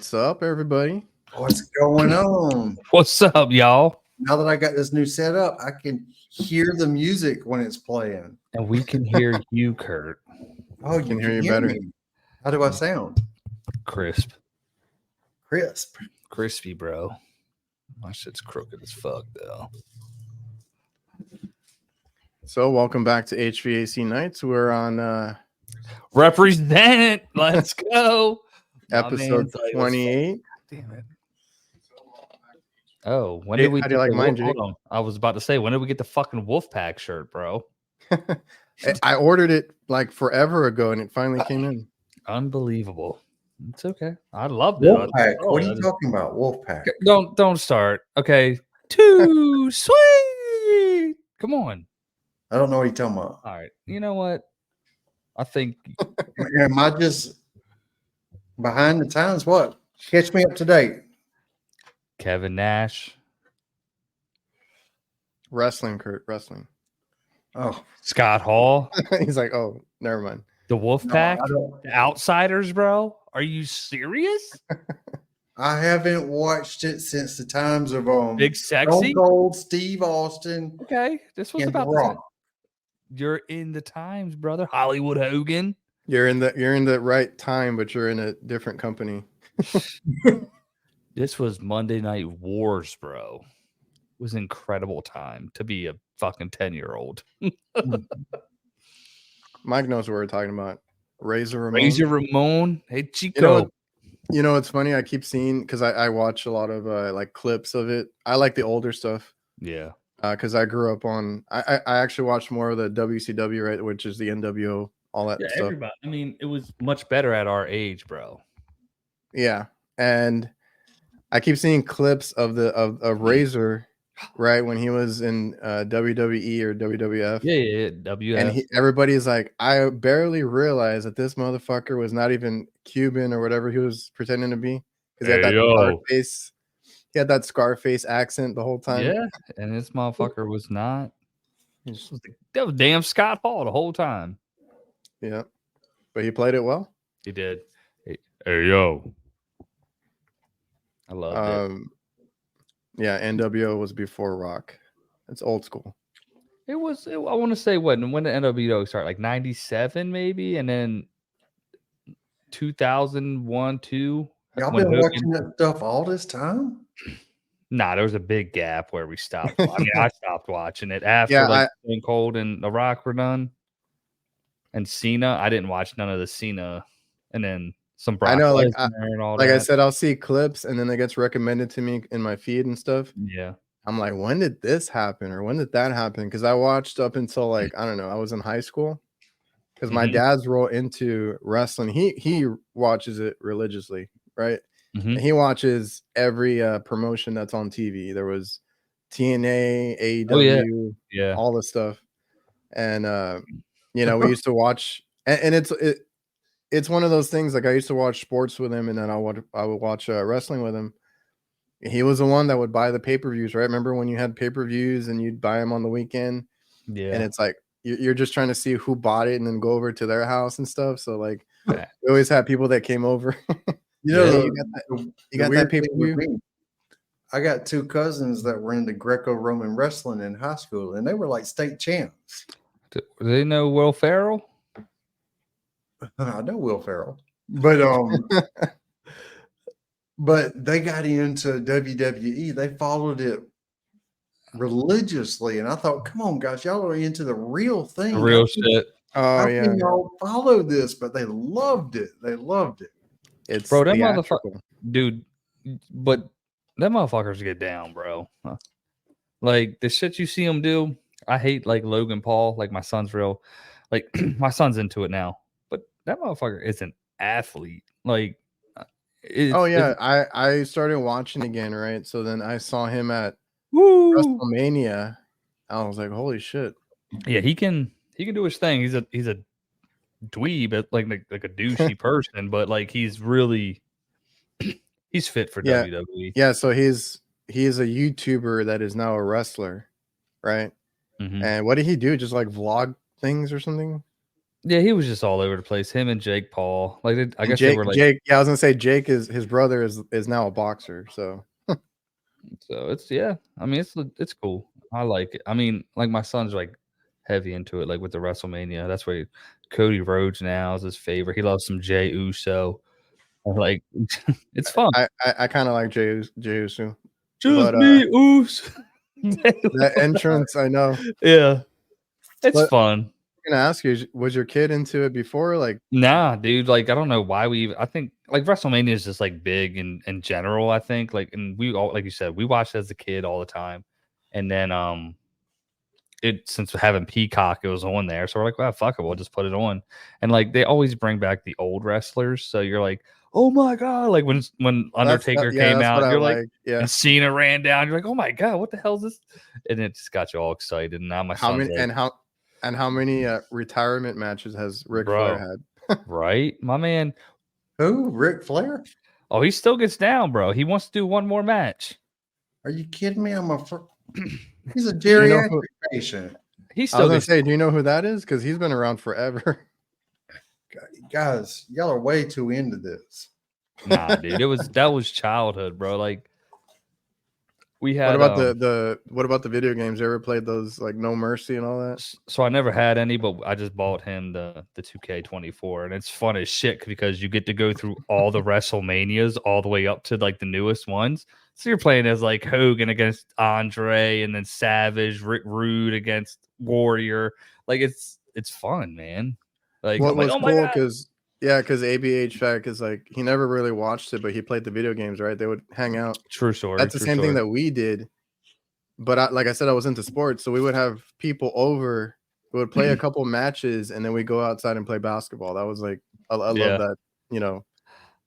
What's up, everybody? What's going on? What's up, y'all? Now that I got this new setup, I can hear the music when it's playing. And we can hear you, Kurt. Oh, you can hear you better. Me. How do I sound? Crisp. Crisp. Crispy, bro. My shit's crooked as fuck, though. So, welcome back to HVAC Knights. We're on Represent. Let's go. episode 28. Damn it. Oh, when did we? How do you like mine, Jake? Hold on. I was about to say, when did we get the fucking Wolfpac shirt, bro? I ordered it like forever ago, and it finally came in. Unbelievable. It's okay. I loved it. Wolfpac. What are you talking about? Wolfpac. Don't start. Okay. Too sweet. Come on. I don't know what you're talking about. All right. You know what? I think. Am I just behind the times? What? Catch me up to date. Kevin Nash. Wrestling, Kurt. Wrestling. Oh. Scott Hall. He's like, oh, never mind. The Wolfpac. No, the Outsiders, bro. Are you serious? I haven't watched it since the times of Big Sexy, Stone Cold, Steve Austin. Okay, this was about the You're in the times, brother. Hollywood Hogan. You're in the right time, but you're in a different company. This was Monday Night Wars, bro. It was an incredible time to be a fucking 10-year-old. Mike knows what we're talking about. Razor Ramon. Hey, Chico. You know, it's funny. I keep seeing, because I watch a lot of like clips of it. I like the older stuff. Yeah. Because I grew up on, I actually watched more of the WCW, right, which is the NWO, all that stuff. Everybody. I mean, it was much better at our age, bro. Yeah, and I keep seeing clips of Razor, right, when he was in WWE or WWF. Yeah, WF. And everybody's like, I barely realized that this motherfucker was not even Cuban or whatever he was pretending to be. Because he had that Scarface. He had that Scarface accent the whole time. Yeah, and this motherfucker was not. That was damn Scott Hall the whole time. Yeah, but he played it well. He did. Hey yo. I love it. Yeah, NWO was before Rock. It's old school. I want to say when did NWO start? Like 97 maybe, and then 2001, 2. Y'all been watching that stuff all this time? Nah, there was a big gap where we stopped. I mean, I stopped watching it after Stone Cold and The Rock were done. And Cena, I didn't watch none of the Cena, and then some Brock Lesnar and all that. I said, I'll see clips, and then it gets recommended to me in my feed and stuff. Yeah. I'm like, when did this happen? Or when did that happen? Because I watched up until like, I don't know, I was in high school. Because my dad's real into wrestling. He watches it religiously, right? And he watches every promotion that's on TV. There was TNA, AEW, all this stuff. And you know, we used to watch, and it's one of those things. Like I used to watch sports with him, and then I would watch wrestling with him. He was the one that would buy the pay-per-views, right? Remember when you had pay-per-views and you'd buy them on the weekend? Yeah. And it's like you're just trying to see who bought it and then go over to their house and stuff. So like we always had people that came over. You know, you got that pay-per-view. I got two cousins that were into Greco-Roman wrestling in high school, and they were like state champs. Do they know Will Ferrell? I know Will Ferrell, but but they got into WWE. They followed it religiously, and I thought, come on, guys, y'all are into the real thing, real shit. How can y'all follow this? But they loved it. They loved it. It's bro, that motherfucker, dude. But that motherfuckers get down, bro. Like the shit you see them do. I hate like Logan Paul. Like my son's real, like my son's into it now. But that motherfucker is an athlete. Like, I started watching again, right? So then I saw him at WrestleMania. I was like, holy shit! Yeah, he can do his thing. He's a dweeb, like a douchey person, but like he's fit for WWE. Yeah, so he's a YouTuber that is now a wrestler, right? And what did he do? Just like vlog things or something? Yeah, he was just all over the place. Him and Jake Paul. Like I And guess they were like. Jake. Yeah, I was gonna say Jake is his brother is now a boxer. So So it's yeah. I mean, it's cool. I like it. I mean, like my son's like heavy into it, like with the WrestleMania. That's where Cody Rhodes now is his favorite. He loves some Jey Uso. And, like it's fun. I kind of like Jey Uso, Just but me, Uso. that entrance I know. Yeah, it's But fun. I'm gonna ask you, was your kid into it before? Like, Nah, dude. Like I don't know why we even. I think like WrestleMania is just like big in general. I think like and we all like you said we watched as a kid all the time, and then it since having Peacock, it was on there. So we're like, well, fuck it, we'll just put it on. And like they always bring back the old wrestlers. So you're like, oh my god, like when Undertaker came that's what out, I you're like, like. Yeah. and Cena ran down, you're like, oh my god, what the hell is this? And it just got you all excited. And now my How son's many like, how many retirement matches has Ric bro, Flair had? right, my man. Who? Ric Flair? Oh, he still gets down, bro. He wants to do one more match. Are you kidding me? He's a You know geriatric who, patient. He I was still gonna gets say, do you know who that is? Because he's been around forever. Guys, y'all are way too into this. nah, dude. That was childhood, bro. Like we had What about what about the video games? You ever played those like No Mercy and all that? so I never had any, but I just bought him the 2K24, and it's fun as shit because you get to go through all the WrestleManias all the way up to like the newest ones. So you're playing as like Hogan against Andre, and then Savage, Rick Rude against Warrior. Like it's fun, man. Like What I'm like, was oh my cool god, because ABHVAC is like he never really watched it, but he played the video games, right? They would hang out. true story. That's the True same thing story. that we did. But like I said, I was into sports, so we would have people over. We would play a couple matches, and then we go outside and play basketball. That was like I love Yeah, that, I stuff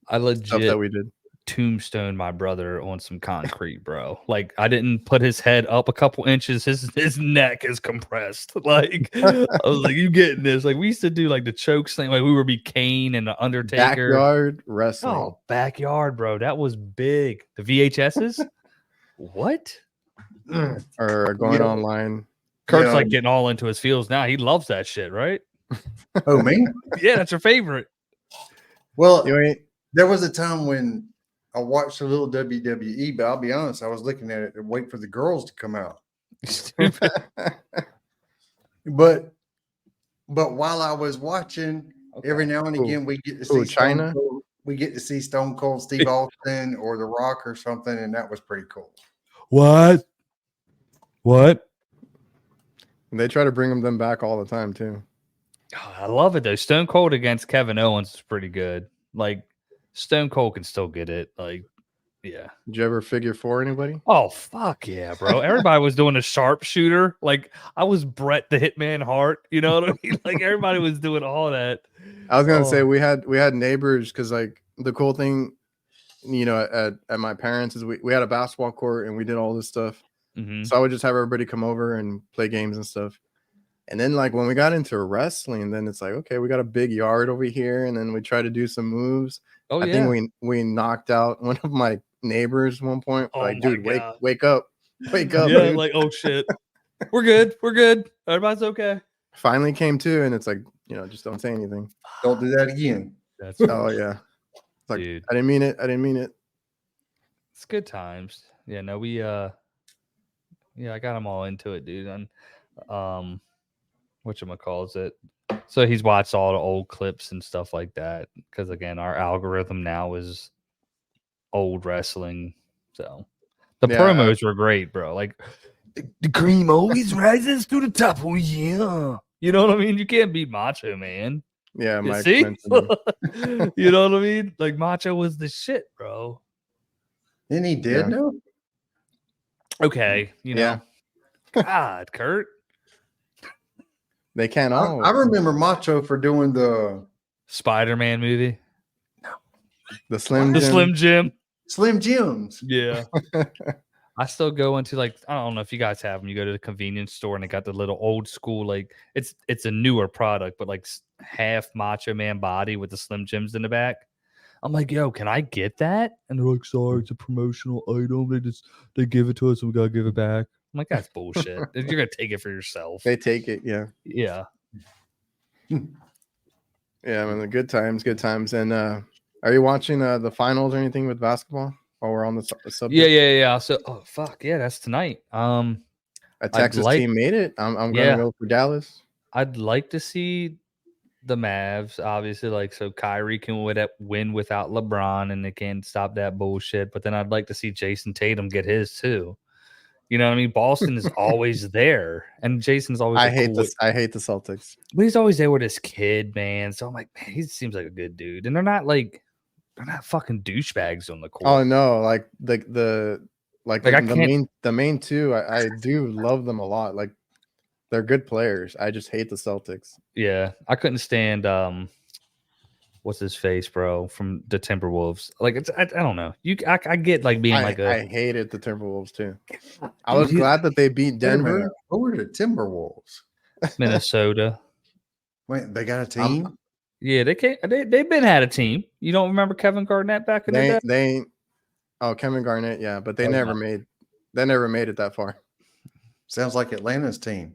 that legit we did. tombstone my brother on some concrete, bro. Like I didn't put his head up a couple inches. His neck is compressed. Like I was like, you getting this? Like we used to do like the choke slam. Like we would be Kane and the Undertaker. Backyard wrestling. Oh, backyard, bro. That was big. The VHSs. What? Or going Yeah. online. Kurt's Yeah. like getting all into his feels now. He loves that shit, right? Oh, me? Yeah, that's your favorite. Well, You ain't there was a time when I watched a little WWE, but I'll be honest, I was looking at it and wait for the girls to come out. Stupid. But while I was watching, every now and again we get to see China? we get to see Stone Cold Steve Austin or The Rock or something, and that was pretty cool. What? They try to bring them back all the time too. Oh, I love it though. Stone Cold against Kevin Owens is pretty good. Like Stone Cold can still get it. Like, yeah. Did you ever figure four anybody? Oh fuck yeah, bro! Everybody was doing a sharpshooter. Like I was Bret the Hitman Hart. You know what I mean? Like everybody was doing all that. I was gonna say Oh. we had neighbors because like the cool thing, at my parents is we had a basketball court and we did all this stuff. Mhm. So I would just have everybody come over and play games and stuff. And then like when we got into wrestling, then it's like, okay, we got a big yard over here, and then we try to do some moves. Oh I yeah. think we knocked out one of my neighbors one point. Oh Like, my dude, God. wake up, Yeah, dude. like oh shit. We're good. Everybody's okay. Finally came to, and it's like, just don't say anything. Don't do that again. That's Oh yeah. It's like, dude. I didn't mean it. It's good times. Yeah, no, we I got them all into it, dude. And whatchamacalls it. So he's watched all the old clips and stuff like that. Because again, our algorithm now is old wrestling. So the Yeah, promos were great, bro. Like the cream always rises to the top. Oh yeah. You know what I mean? You can't beat Macho, man. Yeah, You Mike see? mentioned it. You know what I mean? Like Macho was the shit, bro. Isn't he dead Yeah. now? Okay, you know. Yeah. God, Kurt. They can't all. I remember Macho for doing the Spider-Man movie. the Slim The Jim. Slim Jim. Slim Jims. Yeah. I still go into like I don't know if you guys have them. You go to the convenience store and they got the little old school like it's a newer product, but like half Macho Man body with the Slim Jims in the back. I'm like, yo, can I get that? And they're like, sorry, it's a promotional item. They give it to us and we gotta give it back. I'm like, that's bullshit. You're gonna take it for yourself. They take it. Yeah. Yeah. Yeah, I mean, the good times, good times. And are you watching the finals or anything with basketball while we're on the subject? Yeah. So, oh fuck, yeah, that's tonight. A I'd Texas like, team made it. I'm gonna yeah, go for Dallas. I'd like to see the Mavs, obviously, like so Kyrie can win without LeBron, and they can't stop that bullshit. But then I'd like to see Jason Tatum get his too. You know what I mean? Boston is always there, and Jason's always I like hate cool. this. I hate the Celtics. But he's always there with his kid, man. So I'm like, man, he seems like a good dude, and they're not fucking douchebags on the court. Oh no, like the I can't. the main two. I do love them a lot. Like they're good players. I just hate the Celtics. Yeah, I couldn't stand what's his face, bro, from the Timberwolves. Like it's I don't know. I get like being like a I hated the Timberwolves too. I Dude, was glad that they beat Wait a Denver. minute. Who were the Timberwolves? Minnesota. Wait, they got a team? Yeah, they've been had a team. You don't remember Kevin Garnett back in the day? They oh Kevin Garnett, yeah, but they Oh, never no. made it that far. Sounds like Atlanta's team.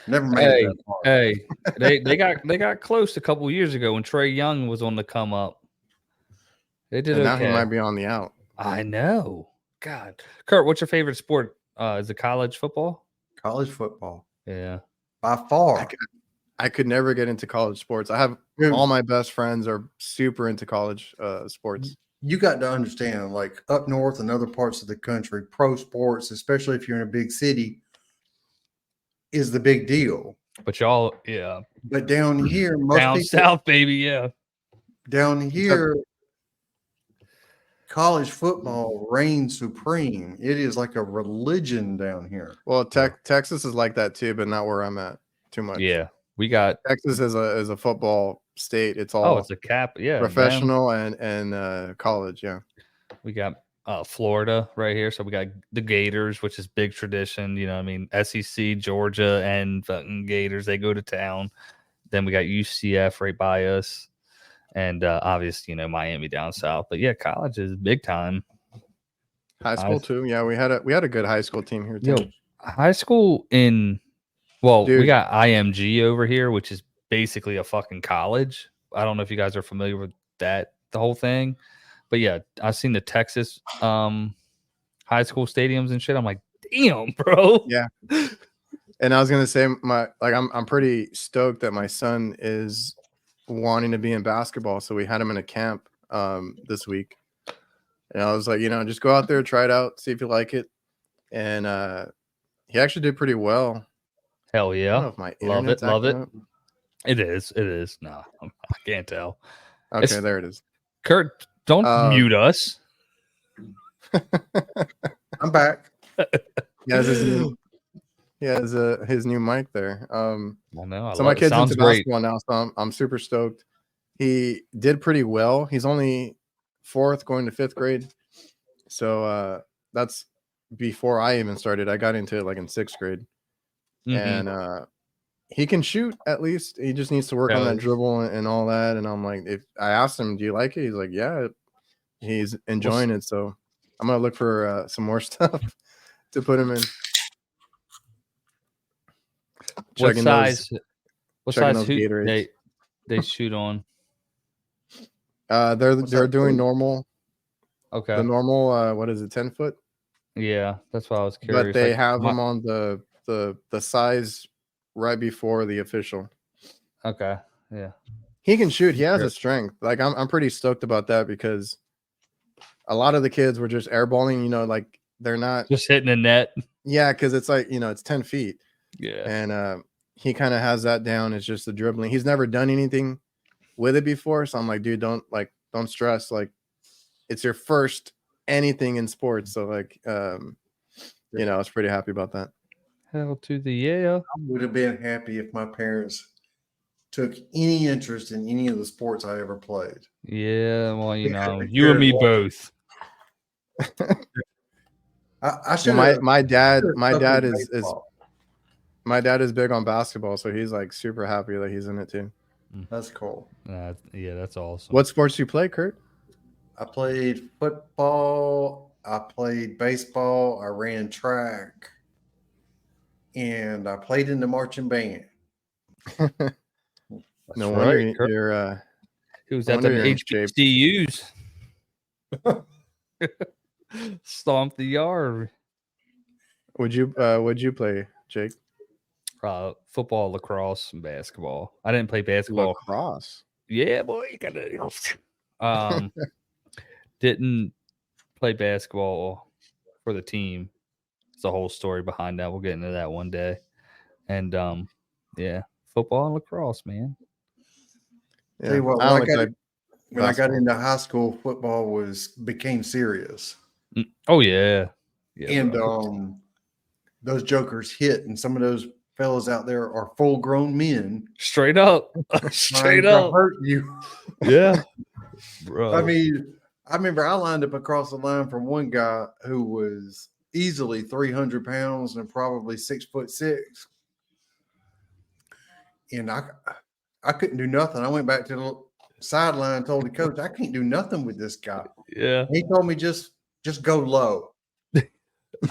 Never made it that far. Hey, they got close a couple years ago when Trae Young was on the come up. They did And okay. now he might be on the out. I know. God, Kurt, what's your favorite sport? Is it college football? College football. Yeah. By far. I could never get into college sports. I have all my best friends are super into college sports. You got to understand, like up north and other parts of the country, pro sports, especially if you're in a big city, is the big deal. But y'all, yeah. But down here, most Down people south, baby, yeah. down here, college football reigns supreme. It is like a religion down here. Well, Texas is like that too, but not where I'm at too much. Yeah. We got Texas is a football state. It's all it's a cap, yeah. professional and college, yeah. We got Florida right here. So we got the Gators, which is big tradition. You know what I mean? SEC, Georgia, and fucking Gators, they go to town. Then we got UCF right by us. And obviously, Miami down south. But yeah, college is big time. High school too. Yeah, we had a good high school team here too. Yo, high school we Dude. got IMG over here, which is basically a fucking college. I don't know if you guys are familiar with that, the whole thing. But yeah, I've seen the Texas high school stadiums and shit. I'm like, damn, bro. Yeah. And I was gonna say I'm pretty stoked that my son is wanting to be in basketball. So we had him in a camp this week. And I was like, just go out there, try it out, see if you like it. And he actually did pretty well. Hell I yeah. don't know if my Love it. internet's Love it. acting It is. No, I can't tell. up. Okay, there it is. Kurt, don't mute us. I'm back. He has his new mic there. Well, no, So my kid's into great. basketball now, so I'm super stoked. He did pretty well. He's only 4th going to 5th grade. So that's before I even started. I got into it like in 6th grade. Mm-hmm. And he can shoot at least. He just needs to work on that dribble and all that. And I'm like, if I asked him, do you like it? He's like, yeah, he's enjoying it. So I'm gonna look for some more stuff to put him in. What size Gatorades. they shoot on? They're doing normal. Okay. The normal, what is it, 10 foot? Yeah, that's why I was curious. But they have them on the size right before the official. Okay. Yeah. He can shoot. He has a strength. Like I'm pretty stoked about that because a lot of the kids were just airballing, like they're not just hitting the net. Yeah, because it's like, it's 10 feet. Yeah. And he kind of has that down. It's just the dribbling. He's never done anything with it before. So I'm like, dude, don't stress. Like it's your first anything in sports. So like I was pretty happy about that. Hell to the yeah. I would have been happy if my parents took any interest in any of the sports I ever played. Yeah, well, you and me both. I should. My dad is big on basketball, so he's like super happy that he's in it too. That's cool. Yeah, that's awesome. What sports do you play, Kurt? I played football. I played baseball. I ran track. And I played in the marching band. That's No wonder right. you're He was no at the wonder you're in shape. HBCUs. Stomp the yard. Would you play, Jake? Football, lacrosse, and basketball. I didn't play basketball. Lacrosse. Yeah, boy, you gotta. Didn't play basketball for the team. It's a whole story behind that. We'll get into that one day. And yeah, football and lacrosse, man. Tell you what, I only played when I got basketball. into high school, football became serious. Oh yeah, yeah. And bro. those jokers hit, and some of those fellas out there are full grown men Straight up, trying straight to up. hurt you. Yeah, bro. I mean, I remember I lined up across the line from one guy who was easily 300 pounds and probably 6'6". And I couldn't do nothing. I went back to the sideline and told the coach, I can't do nothing with this guy. Yeah. He told me just go low.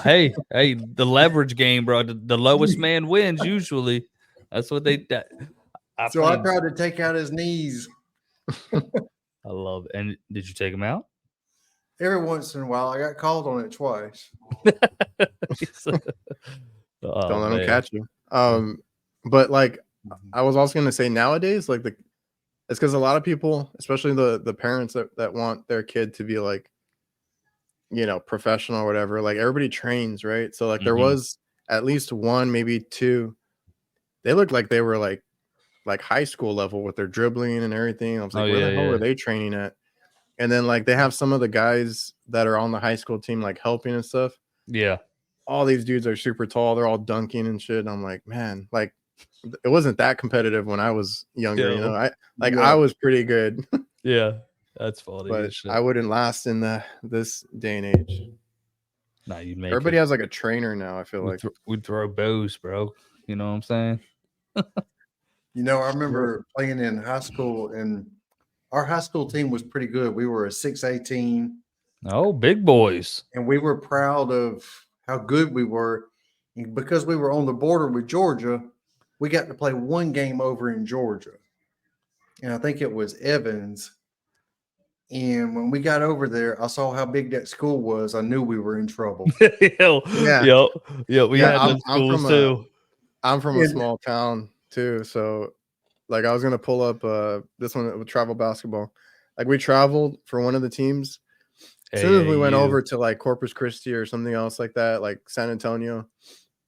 Hey, the leverage game, bro. The lowest man wins usually. That's what they. I tried to take out his knees. I love it. And did you take him out? Every once in a while, I got called on it twice. Don't let them catch you. But like I was also gonna say nowadays, like it's because a lot of people, especially the parents that want their kid to be like, you know, professional or whatever, like everybody trains, right? So like there was at least one, maybe two. They looked like they were like high school level with their dribbling and everything. I was like, where the hell were they training at? And then like they have some of the guys that are on the high school team like helping and stuff. Yeah. All these dudes are super tall. They're all dunking and shit. And I'm like, man, like it wasn't that competitive when I was younger, you know. I was pretty good. Yeah. That's funny. But I wouldn't last in this day and age. Nah, you'd make everybody has like a trainer now, I feel like. We'd throw bows, bro. You know what I'm saying? You know, I remember playing in high school, and our high school team was pretty good. We were a 6A team. Oh, big boys. And we were proud of how good we were. And because we were on the border with Georgia, we got to play one game over in Georgia. And I think it was Evans. And when we got over there, I saw how big that school was. I knew we were in trouble. Yeah. We had those schools too. I'm from a small town too. So like I was going to pull up this one with travel basketball. Like we traveled for one of the teams. As soon as we went over to like Corpus Christi or something else like that, like San Antonio,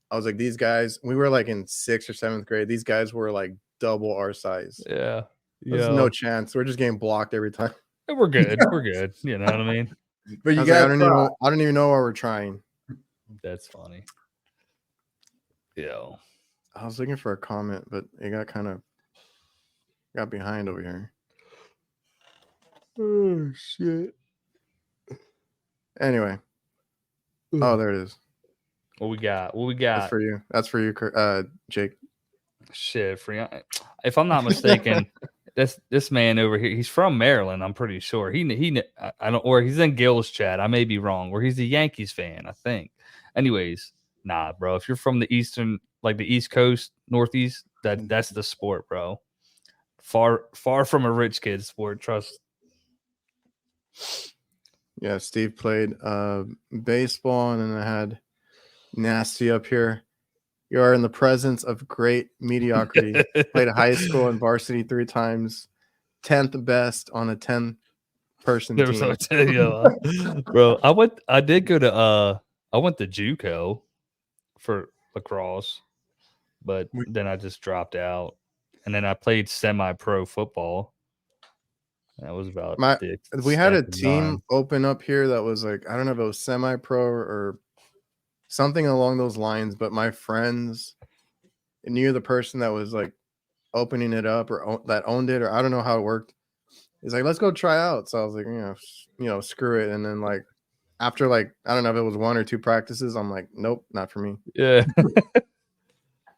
I was like, these guys, we were like in 6th or 7th grade. These guys were like double our size. Yeah. There's no chance. We're just getting blocked every time. We're good. We're good. You know what I mean? But you got I don't even know why we're trying. That's funny. Yeah. I was looking for a comment, but it got behind over here. Oh shit. Anyway. Oh, there it is. What we got? That's for you, Jake. Shit, if I'm not mistaken, this man over here, he's from Maryland, I'm pretty sure. I don't, or he's in Gil's chat. I may be wrong. Or he's a Yankees fan, I think. Anyways, nah, bro. If you're from the eastern, like the East Coast, Northeast, that's the sport, bro. Far from a rich kid sport, trust. Yeah, Steve played baseball, and then I had Nasty up here. You are in the presence of great mediocrity. Played high school and varsity 3 times. 10th best on a 10-person team. Bro, I went to JUCO for lacrosse, but then I just dropped out. And then I played semi-pro football. That was about we had a team open up here that was like, I don't know if it was semi-pro or something along those lines, but my friends knew the person that was like opening it up or that owned it, or I don't know how it worked. He's like, let's go try out. So I was like, you know, screw it. And then like after like, I don't know if it was 1 or 2 practices, I'm like, nope, not for me. Yeah.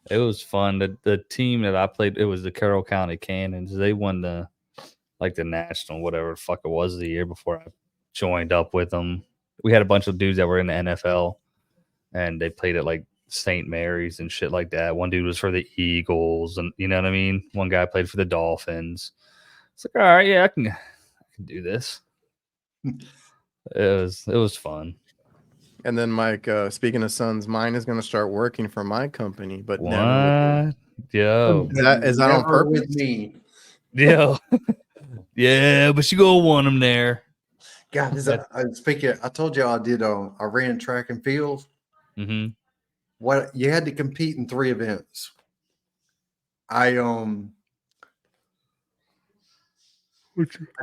It was fun. The team that I played, it was the Carroll County Cannons. They won the national, whatever the fuck it was, the year before I joined up with them. We had a bunch of dudes that were in the NFL, and they played at like St. Mary's and shit like that. One dude was for the Eagles, and you know what I mean. One guy played for the Dolphins. It's like, all right, yeah, I can do this. It was fun. And then Mike, speaking of sons, mine is going to start working for my company, but never with me. What? Yo, Is that on Never purpose? with me. yo, yeah, but you go want them there. God, speaking, I told you I ran track and field. Mm-hmm. What you had to compete in 3 events. I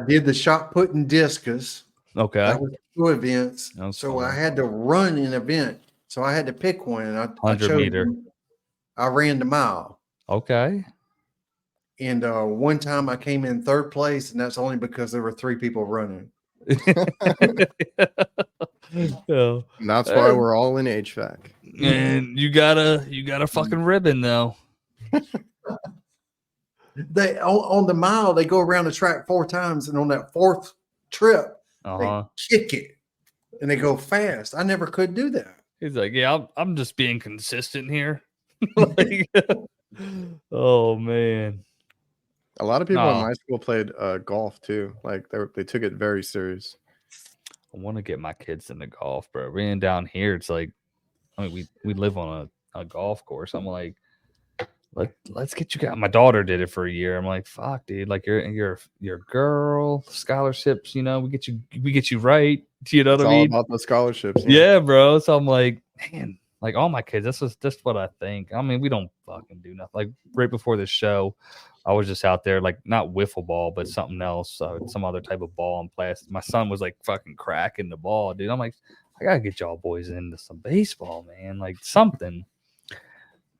did the shot put and discus. Okay. That was 2 events. That was So fun. I had to run an event. So I had to pick one. And I 100 chose meter. I ran the mile. Okay. And one time I came in 3rd place, and that's only because there were 3 people running. Oh, And that's why we're all in HVAC. and you got a fucking ribbon though. They on the mile, they go around the track 4 times, and on that 4th trip, they kick it and they go fast. I never could do that. He's like, yeah, I'm just being consistent here. Like, oh man. A lot of people in my school played golf too. Like they took it very serious. I want to get my kids into golf, bro. Being down here, it's like, I mean, we live on a golf course. I'm like, let's get you guys. My daughter did it for a year. I'm like, fuck, dude. Like you're a girl, scholarships. You know, we get you right. You know what I mean? All about the scholarships. Yeah, bro. So I'm like, man, like all my kids. That's just what I think. I mean, we don't fucking do nothing. Like right before this show, I was just out there, like not wiffle ball, but something else, some other type of ball and plastic. My son was like fucking cracking the ball, dude. I'm like, I gotta get y'all boys into some baseball, man. Like something.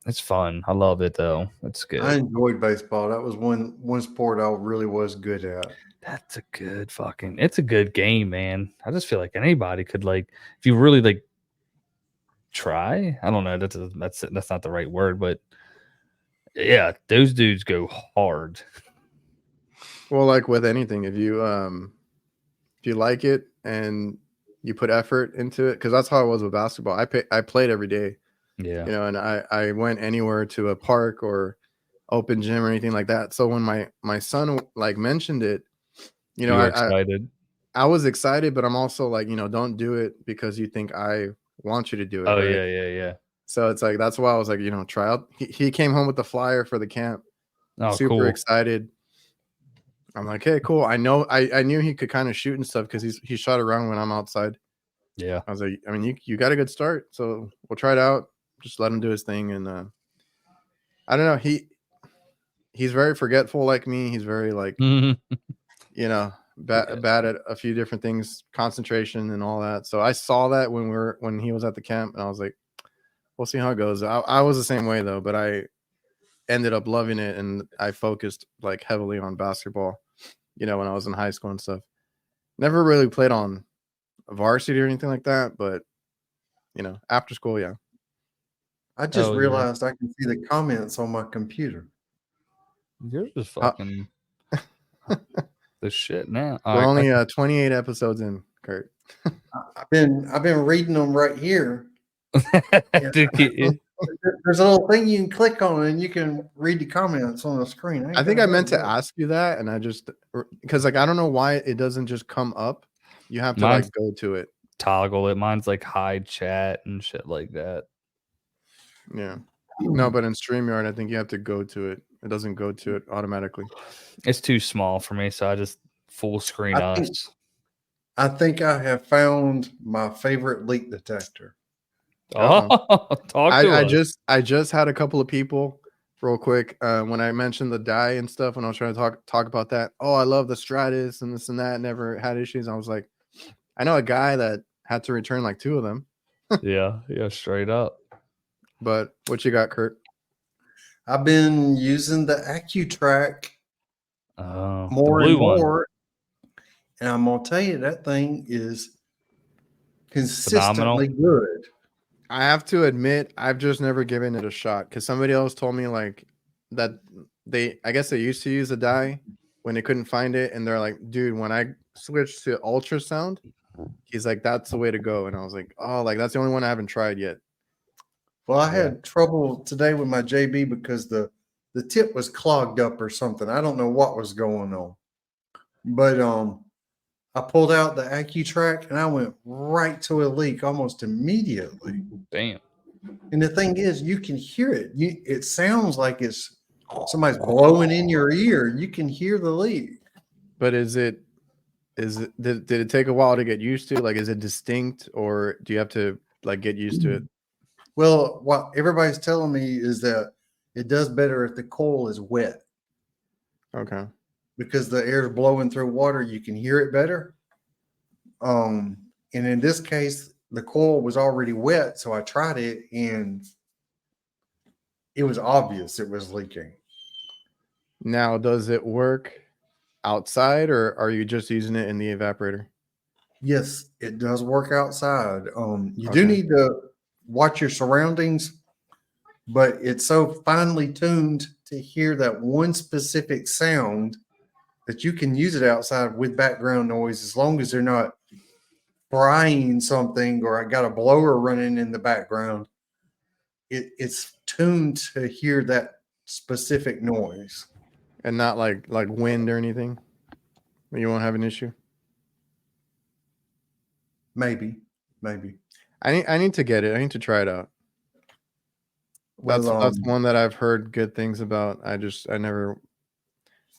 It's fun. I love it though. It's good. I enjoyed baseball. That was one sport I really was good at. That's a good fucking. It's a good game, man. I just feel like anybody could like, if you really like try. I don't know. That's not the right word, but yeah, those dudes go hard. Well, like with anything, if you like it and you put effort into it, because that's how it was with basketball. I played every day. Yeah. You know, and I went anywhere to a park or open gym or anything like that. So when my son like mentioned it, you know, I was excited, but I'm also like, you know, don't do it because you think I want you to do it. Oh, right? yeah. So it's like, that's why I was like, you know, try out. He came home with the flyer for the camp. Oh, super cool. excited. I'm like, hey, cool. I know I knew he could kind of shoot and stuff because he shot around when I'm outside. Yeah. I was like, I mean, you got a good start. So we'll try it out. Just let him do his thing. And I don't know. He's very forgetful like me. He's very like, you know, bad at a few different things, concentration and all that. So I saw that when he was at the camp, and I was like, we'll see how it goes. I was the same way though, but I ended up loving it, and I focused like heavily on basketball, you know, when I was in high school and stuff. Never really played on varsity or anything like that, but you know, after school, yeah. I just realized I can see the comments on my computer. You're just fucking the shit now. We're only 28 episodes in, Kurt. I've been reading them right here. There's a little thing you can click on and you can read the comments on the screen. I think I meant to ask you that, and I just because like I don't know why it doesn't just come up. You have to like go to it, toggle it. Mine's like hide chat and shit like that. Yeah. No, but in StreamYard, I think you have to go to it. It doesn't go to it automatically. It's too small for me, so I just full screen us. I think I have found my favorite leak detector. I just had a couple of people real quick when I mentioned the dye and stuff, when I was trying to talk about that. Oh, I love the Stratus and this and that. Never had issues. I was like, I know a guy that had to return like 2 of them. yeah, straight up. But what you got, Kurt? I've been using the AccuTrack more and more. And I'm going to tell you, that thing is consistently good. I have to admit, I've just never given it a shot because somebody else told me like that I guess they used to use a dye when they couldn't find it. And they're like, dude, when I switched to ultrasound, he's like, that's the way to go. And I was like, oh, like that's the only one I haven't tried yet. Well, I had trouble today with my JB because the tip was clogged up or something. I don't know what was going on. But I pulled out the AccuTrack and I went right to a leak almost immediately. Damn. And the thing is, you can hear it. It sounds like it's somebody's blowing in your ear. You can hear the leak. But did it take a while to get used to? Like, is it distinct, or do you have to like get used to it? Well, what everybody's telling me is that it does better if the coil is wet. Okay. Because the air is blowing through water, you can hear it better. And in this case, the coil was already wet, so I tried it and it was obvious it was leaking. Now, does it work outside, or are you just using it in the evaporator? Yes, it does work outside. You do need to watch your surroundings, but it's so finely tuned to hear that one specific sound that you can use it outside with background noise as long as they're not frying something or I got a blower running in the background. It's tuned to hear that specific noise. And not like wind or anything? You won't have an issue? Maybe. I need to get it. I need to try it out. That's one that I've heard good things about. I don't know.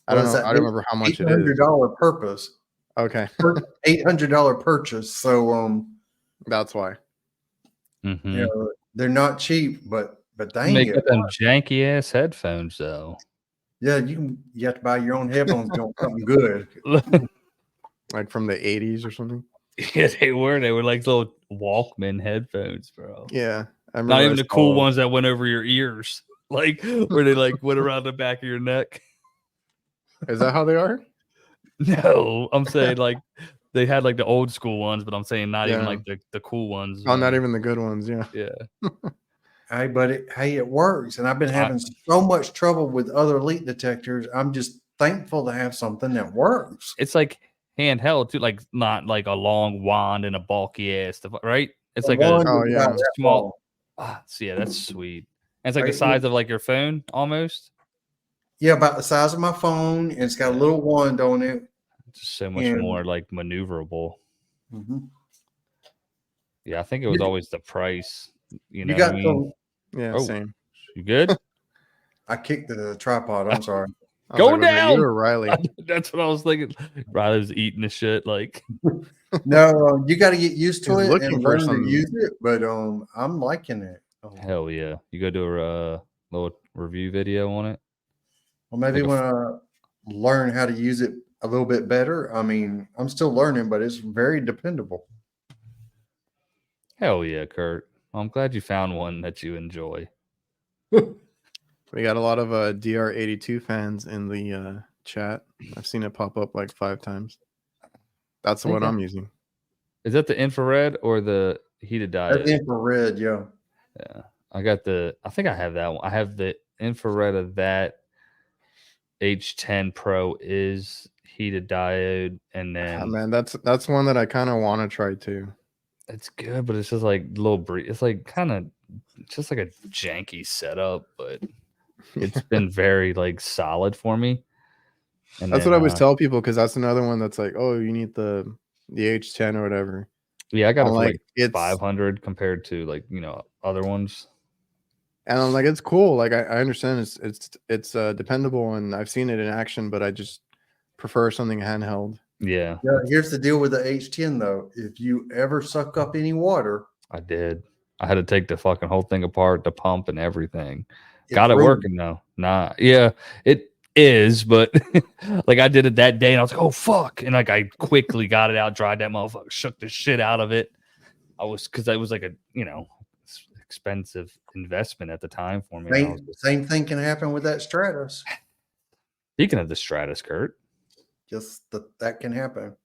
I don't remember how much it is. $800 purpose. Okay. $800 purchase. So that's why. Mm-hmm. You know, they're not cheap, but dang Make it. them janky ass headphones though. Yeah, you have to buy your own headphones. Don't something good. Like from the 80s or something. Yeah, they were. They were like little Walkman headphones, bro. Yeah. Not even the cool ones that went over your ears. Like where they like went around the back of your neck. Is that how they are? No, I'm saying like they had like the old school ones, but I'm saying not even like the cool ones. Oh, not even the good ones. Yeah. Yeah. Hey, but it works. And I've been having so much trouble with other leak detectors. I'm just thankful to have something that works. It's like handheld too, like not like a long wand and a bulky ass stuff, right? It's like a small. So yeah, that's sweet. And it's like the size of like your phone almost. Yeah, about the size of my phone. And it's got a little wand on it. Just so much more like maneuverable. Mm-hmm. Yeah, I think it was always the price. You know, you got the same. You good? I kicked the tripod. I'm sorry. Going down. You or Riley? That's what I was thinking. Riley was eating the shit. Like, no, you got to get used to it and learn to use it. But I'm liking it. Hell yeah! You go do a little review video on it. Well, maybe when I learn how to use it a little bit better. I mean, I'm still learning, but it's very dependable. Hell yeah, Kurt. Well, I'm glad you found one that you enjoy. We got a lot of DR82 fans in the chat. I've seen it pop up like 5 times. That's the one I'm using. Is that the infrared or the heated diode? That's infrared, yeah. Yeah. I think I have that one. I have the infrared of that. H10 Pro is heated diode, and then man, that's one that I kind of want to try too. It's good, but it's just like it's like it's just like a janky setup, but it's been very like solid for me. And that's what I always tell people, because that's another one that's like, oh, you need the H10 or whatever. Yeah, I got it for like it's 500 compared to like, you know, other ones. And I'm like, it's cool. Like I understand it's dependable, and I've seen it in action, but I just prefer something handheld. Yeah. Here's the deal with the H10 though. If you ever suck up any water, I did. I had to take the fucking whole thing apart, the pump and everything. Got it working though. Nah, yeah, it is, but like I did it that day, and I was like, oh fuck, and like I quickly got it out, dried that motherfucker, shook the shit out of it. Because that was like a expensive investment at the time for me. Same thing can happen with that Stratus. Speaking of the Stratus, Kurt, just that can happen.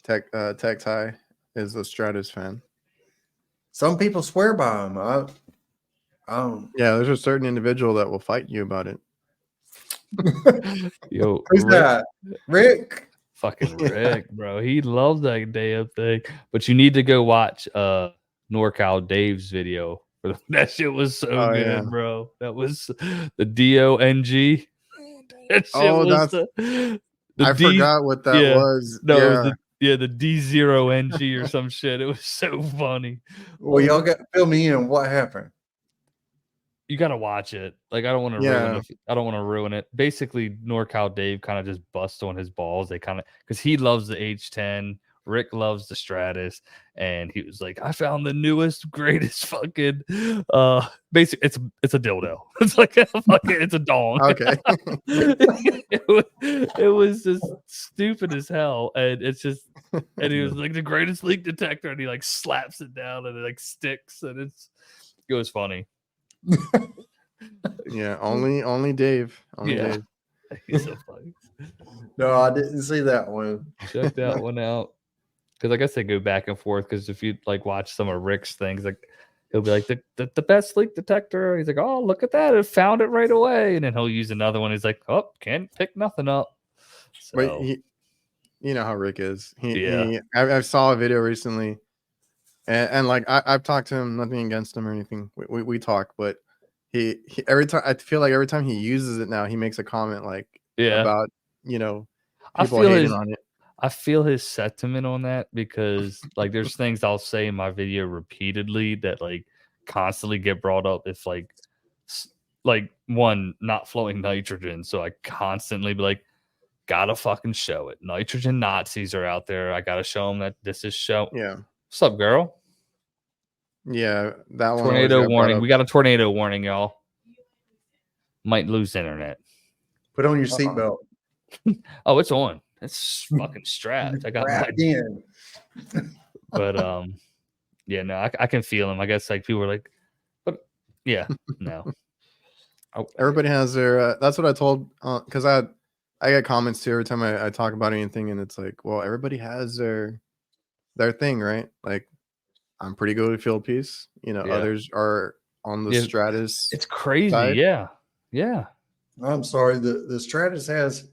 Tex High is a Stratus fan. Some people swear by them. Yeah, there's a certain individual that will fight you about it. Yo, who's that? Rick. Fucking Rick, bro. He loves that damn thing. But you need to go watch NorCal Dave's video. That shit was so Oh, good, yeah. bro. That was the DONG. That shit Oh, was that's the I D. forgot what that Yeah, was. no, it was Yeah. the D0NG or some shit. It was so funny. Well, y'all got fill me in. What happened? You gotta watch it. Like I don't want to ruin Yeah. it. I don't want to ruin it. Basically, NorCal Dave kind of just busts on his balls. They kind of because he loves the H10. Rick loves the Stratus, and he was like, "I found the newest, greatest fucking basic. It's a dildo. It's like a fucking. It's a dong. Okay. it was just stupid as hell, and it's just. And he was like the greatest leak detector, and he like slaps it down, and it like sticks, and it was funny. Yeah, only Dave. Only Yeah. Dave. He's so funny. No, I didn't see that one. Check that one out. Because I guess they go back and forth. Because if you like watch some of Rick's things, like he'll be like the best leak detector. He's like, oh, look at that! It found it right away. And then he'll use another one. He's like, oh, can't pick nothing up. So But you know how Rick is. Yeah. I saw a video recently, and like I've talked to him, nothing against him or anything. We talk, but he every time I feel like every time he uses it now, he makes a comment like yeah, about I people feel hating his on it. I feel his sentiment on that because like there's things I'll say in my video repeatedly that like constantly get brought up if like one not flowing nitrogen. So I constantly be like, gotta fucking show it. Nitrogen Nazis are out there. I gotta show them that this is show. Yeah, What's up, girl? yeah, that one always Tornado got brought warning. up. We got a tornado warning, y'all. Might lose internet. Put on your seatbelt. Oh, it's on. It's fucking strapped. I got my Wrapped in. but yeah, no, I can feel him. I guess like people are like, but yeah, no. Everybody has their. That's what I told because I get comments too every time I talk about anything, and it's like, well, everybody has their thing, right? Like, I'm pretty good at field piece. Yeah. Others are on the Yeah, Stratus. It's crazy. side. Yeah. Yeah. I'm sorry. The Stratus has.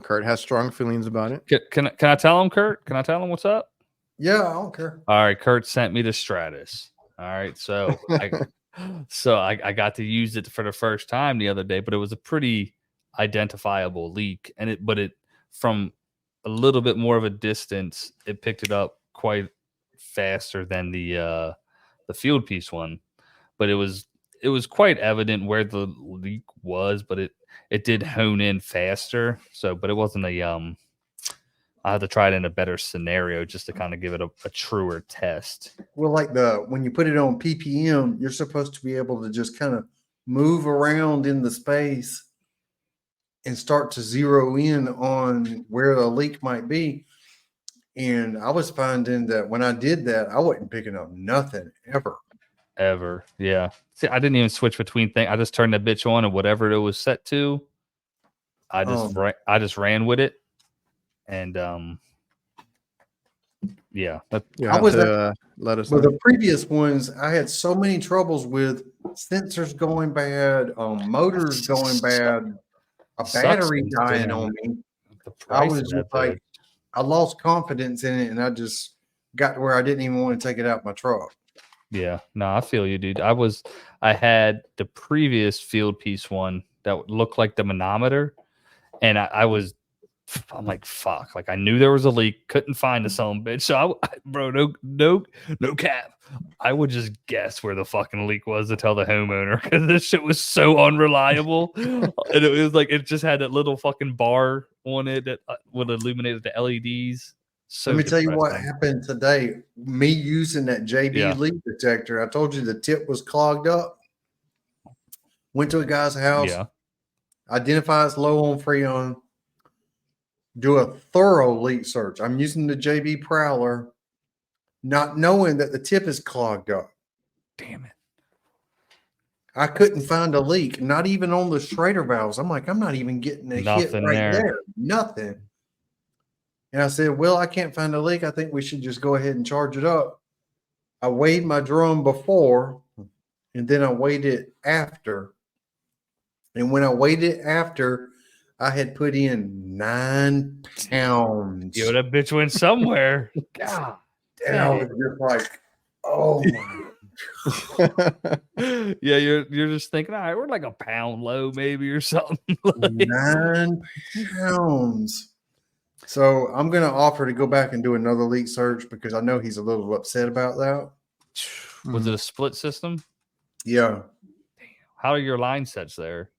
Kurt has strong feelings about it. Can I tell him, Kurt? Can I tell him what's up? Yeah, I don't care. All right, Kurt sent me the Stratus. All right, so I got to use it for the first time the other day, but it was a pretty identifiable leak, and it from a little bit more of a distance, it picked it up quite faster than the field piece one, but it was quite evident where the leak was, but it did hone in faster. So, but it wasn't I had to try it in a better scenario just to kind of give it a truer test. Well, like when you put it on PPM, you're supposed to be able to just kind of move around in the space and start to zero in on where a leak might be. And I was finding that when I did that, I wasn't picking up nothing ever. Yeah. See, I didn't even switch between things. I just turned that bitch on and whatever it was set to, I just ran with it. And yeah, I was let us know. With the previous ones, I had so many troubles with sensors going bad, motors going bad, a battery dying on me. I was just like, I lost confidence in it, and I just got to where I didn't even want to take it out my truck. Yeah, no, I feel you, dude. I had the previous field piece one that looked like the manometer, and I'm like, fuck. Like I knew there was a leak, couldn't find the son bitch. So bro, no cap. I would just guess where the fucking leak was to tell the homeowner because this shit was so unreliable. And it was like it just had that little fucking bar on it that would illuminate the LEDs. So let me tell you what happened today. Me using that JB leak detector. I told you the tip was clogged up. Went to a guy's house. Yeah. Identify it's low on Freon. Do a thorough leak search. I'm using the JB Prowler, not knowing that the tip is clogged up. Damn it. I couldn't find a leak, not even on the Schrader valves. I'm like, I'm not even getting a hit right there. Nothing. And I said, well, I can't find a leak. I think we should just go ahead and charge it up. I weighed my drum before, and then I weighed it after. And when I weighed it after, I had put in 9 pounds. Yo, that bitch went somewhere. God. And I was just like, oh my. Yeah, you're just thinking, all right, we're like a pound low, maybe, or something. Like, 9 pounds. So I'm going to offer to go back and do another leak search because I know he's a little upset about that. was it a split system? Yeah. How are your line sets there?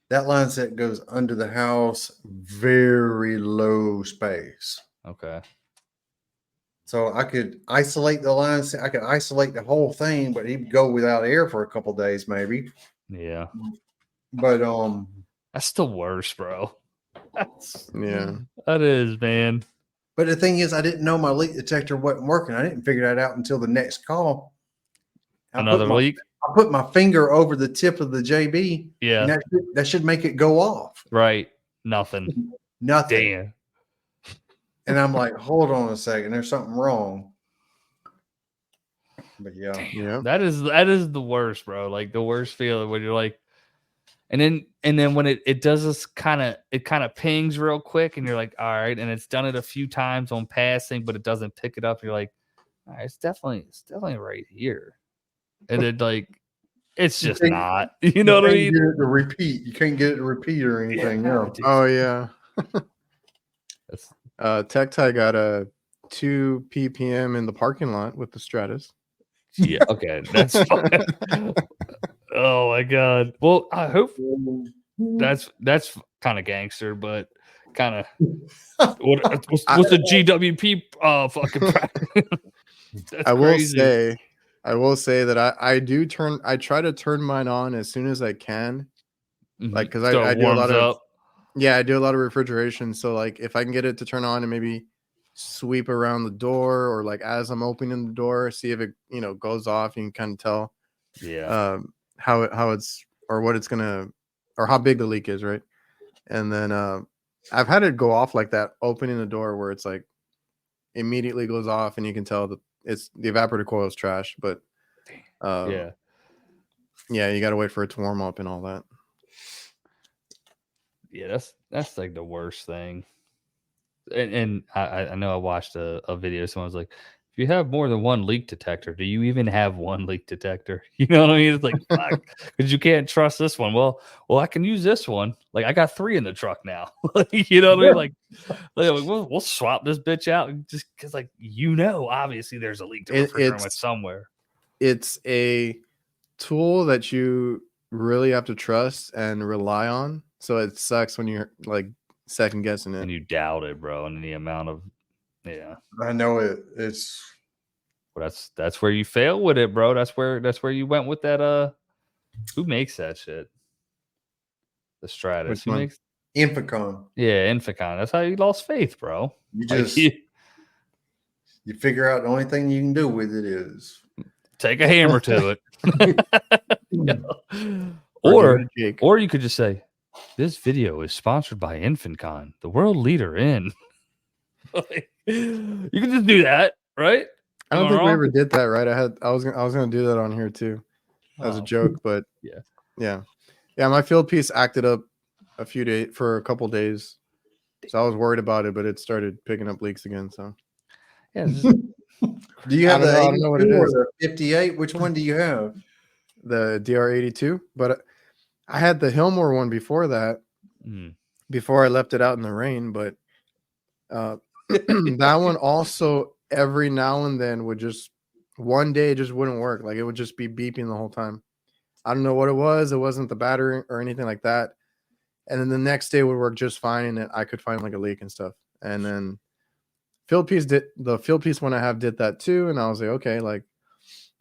That line set goes under the house, very low space. Okay. So I could isolate the line set. I could isolate the whole thing, but he'd go without air for a couple days, maybe. Yeah. But That's the worst, bro. Yeah. That is, man. but the thing is, I didn't know my leak detector wasn't working. I didn't figure that out until the next call. Another leak? I put my finger over the tip of the JB. Yeah. And that should make it go off. Right. Nothing. Nothing. Damn. And I'm like, hold on a second, there's something wrong. But yeah. Yeah. That is the worst, bro. Like the worst feeling when you're like, and then when it does this kind of pings real quick, and you're like, all right, and it's done it a few times on passing, but it doesn't pick it up. You're like, all right, it's definitely right here, and then like, it's just not. You know what I mean? Get it to repeat. You can't get it to repeat or anything. Yeah. Oh yeah. That's, Tech Tie got a 2 ppm in the parking lot with the Stratus. yeah. Okay. That's fine. Oh my god. Well, I hope that's kind of gangster, but kind of what's the GWP fucking I will say that I try to turn mine on as soon as I can. Like, because I do a lot of I do a lot of refrigeration. So like if I can get it to turn on and maybe sweep around the door, or like as I'm opening the door, see if it goes off, you can kind of tell how it's, or what it's gonna, or how big the leak is, right? And then I've had it go off like that, opening the door, where it's like immediately goes off and you can tell that it's the evaporator coil is trash. But yeah, you got to wait for it to warm up and all that. Yeah, that's like the worst thing. And I know I watched a video. Someone was like, if you have more than one leak detector, do you even have one leak detector? You know what I mean? It's like, fuck, because you can't trust this one. Well, I can use this one. Like, I got 3 in the truck now. You know what I mean? Like we'll swap this bitch out, just because, like, obviously there's a leak to refrigerant somewhere. It's a tool that you really have to trust and rely on. So it sucks when you're like second guessing it and you doubt it, bro. And the amount of I know it's well, that's where you fail with it, bro. That's where you went with that. Who makes that shit? The Stratus. Who makes Infocon? Yeah, Infocon. That's how you lost faith, bro. You just you figure out the only thing you can do with it is take a hammer to it. Or you could just say, this video is sponsored by Infocon, the world leader in. You can just do that, right? I don't think we ever did that, right? I was gonna do that on here too, as a joke, but yeah. My field piece acted up for a couple days, so I was worried about it, but it started picking up leaks again. So yeah. Do you have the 82 or the 58? Which one do you have? The DR82, but I had the Hillmore one before that. Before I left it out in the rain, but that one also every now and then would just one day it just wouldn't work. Like it would just be beeping the whole time. I don't know what it was. It wasn't the battery or anything like that. And then the next day would work just fine, and I could find like a leak and stuff. And then the field piece one I have did that too, and I was like, okay, like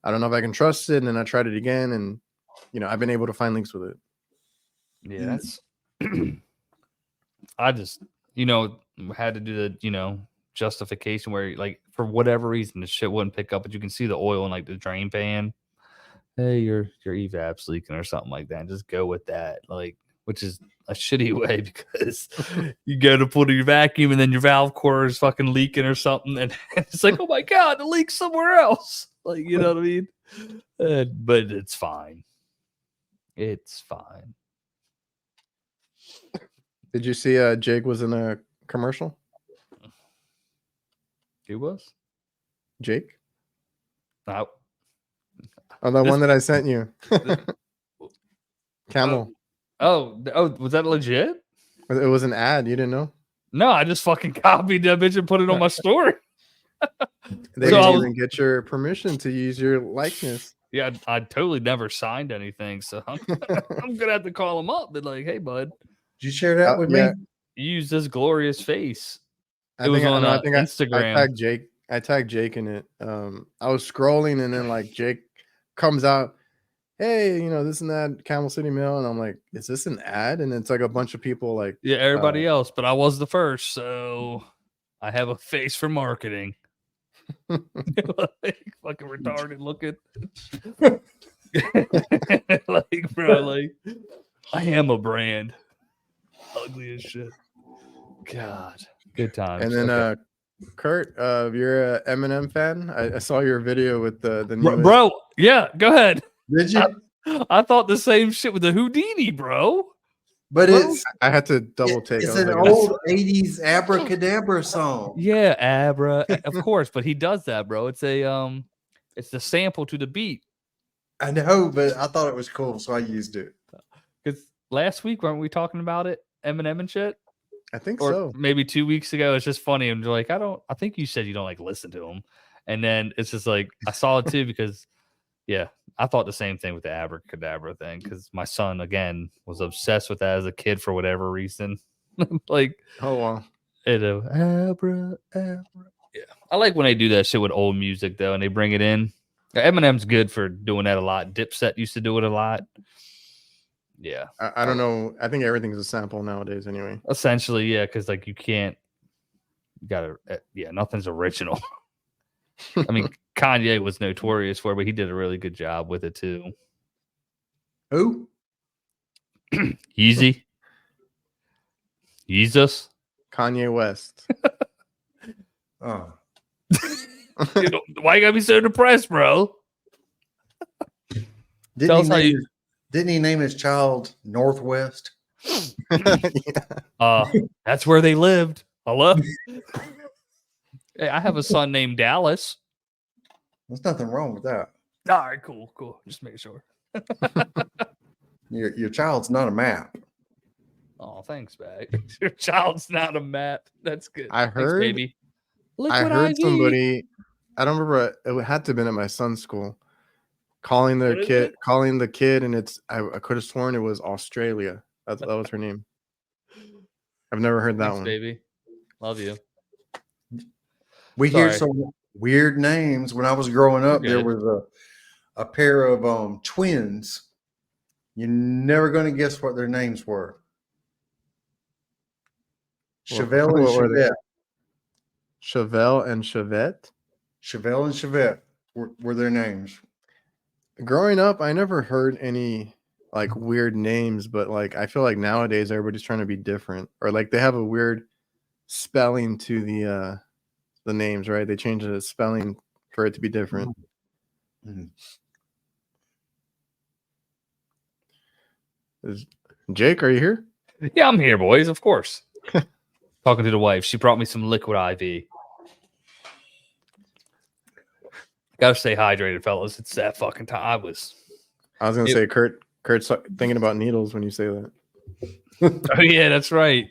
I don't know if I can trust it. And then I tried it again, and I've been able to find leaks with it. Yeah, that's I just had to do the justification where, like, for whatever reason the shit wouldn't pick up, but you can see the oil in like the drain pan. Hey, your evap's leaking or something like that. Just go with that, like, which is a shitty way, because you go to put your vacuum and then your valve core is fucking leaking or something, and it's like, oh my god, the leak's somewhere else. Like, you know what I mean? But it's fine. It's fine. Did you see Jake was in a commercial? He was? Jake? No. Oh, the This- one that I sent you. Camel. Oh, was that legit? It was an ad. You didn't know? No, I just fucking copied that bitch and put it on my story. They So I didn't was- even get your permission to use your likeness. Yeah, I totally never signed anything, so I'm gonna have to call him up and like, hey, bud, Did you share that with me? Yeah. you use this glorious face. I It was think on I think I Instagram. tagged Jake. I tagged Jake in it. I was scrolling and then like Jake comes out, hey, this and that Camel City Mail, and I'm like, is this an ad? And it's like a bunch of people like, Yeah, everybody else, but I was the first, so I have a face for marketing. Like, fucking retarded looking. Like, bro, like I am a brand. Ugly as shit. God, good times. and then Okay. Kurt, you're a Eminem fan. I saw your video with the new bro, yeah, go ahead. Did you? I thought the same shit with the Houdini, bro. But Bro, it's I had to double take. it's I was an like, old 80s abracadabra song. Yeah, Abra, of course, but he does that, bro. It's it's the sample to the beat. I know, but I thought it was cool, so I used it. Because last week weren't we talking about it, Eminem and shit, I think or so. maybe 2 weeks ago? It's just funny. I'm like, I think you said you don't like listen to him, and then it's just like I saw it too because, yeah, I thought the same thing with the abracadabra thing because my son again was obsessed with that as a kid for whatever reason. Like, Oh wow. abra. Yeah, I like when they do that shit with old music though, and they bring it in. Eminem's good for doing that a lot. Dipset used to do it a lot. Yeah, I don't know. I think everything's a sample nowadays anyway. essentially, yeah, because like you gotta, yeah, nothing's original. I mean, Kanye was notorious for it, but he did a really good job with it too. Who? Yeezy, Yeezus. Kanye West. Oh, Why you gotta be so depressed, bro? Tell us how you- Didn't he name his child Northwest? Yeah. That's where they lived. Hello. Hey, I have a son named Dallas. There's nothing wrong with that. All right, cool. Just making sure. Your child's not a map. Oh, thanks, bag. Your child's not a map. That's good. I Thanks, heard- baby. I heard somebody. I don't remember. It had to have been at my son's school, calling What is it? the kid, and it's. I could have sworn it was Australia. That was her name. I've never heard that Thanks, one. baby. Love you. We hear Sorry. some weird names. When I was growing up, You're there good. was a pair of twins. You're never going to guess what their names were. Chevelle and what were they? Chevette. Chevelle and Chevette. Chevelle and Chevette were their names. Growing up, I never heard any like weird names, but like I feel like nowadays everybody's trying to be different, or like they have a weird spelling to the names, right? They change the spelling for it to be different. Mhm. Jake, are you here? Yeah, I'm here, boys. Of course. Talking to the wife. She brought me some liquid IV. Gotta stay hydrated, fellas. It's that fucking time. I was gonna say Kurt's thinking about needles when you say that. Oh yeah, that's right.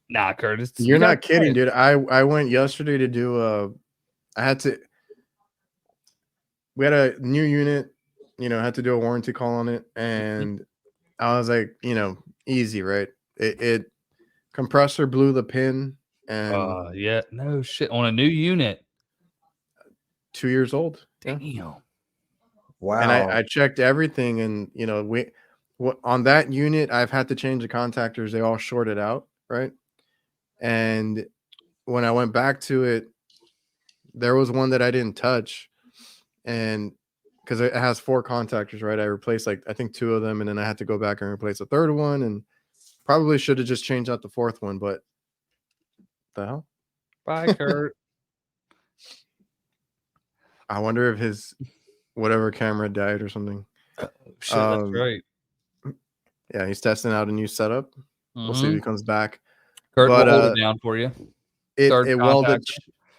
Nah, Curtis. You're not kidding, dude. I went yesterday to do we had a new unit, had to do a warranty call on it, and I was like, easy, right? It compressor blew the pin, and Yeah, no shit. On a new unit. 2 years old. Yeah. Damn. Wow. And I checked everything, and on that unit, I've had to change the contactors. They all shorted out, right? And when I went back to it, there was one that I didn't touch, and because it has 4 contactors, right? I replaced I think 2 of them, and then I had to go back and replace the 3rd one, and probably should have just changed out the 4th one, but the hell? Bye, Kurt. I wonder if his whatever camera died or something. Shit, that's right. Yeah, he's testing out a new setup. We'll see if he comes back. Kurt but, will hold it down for you. It Third welded. contactor.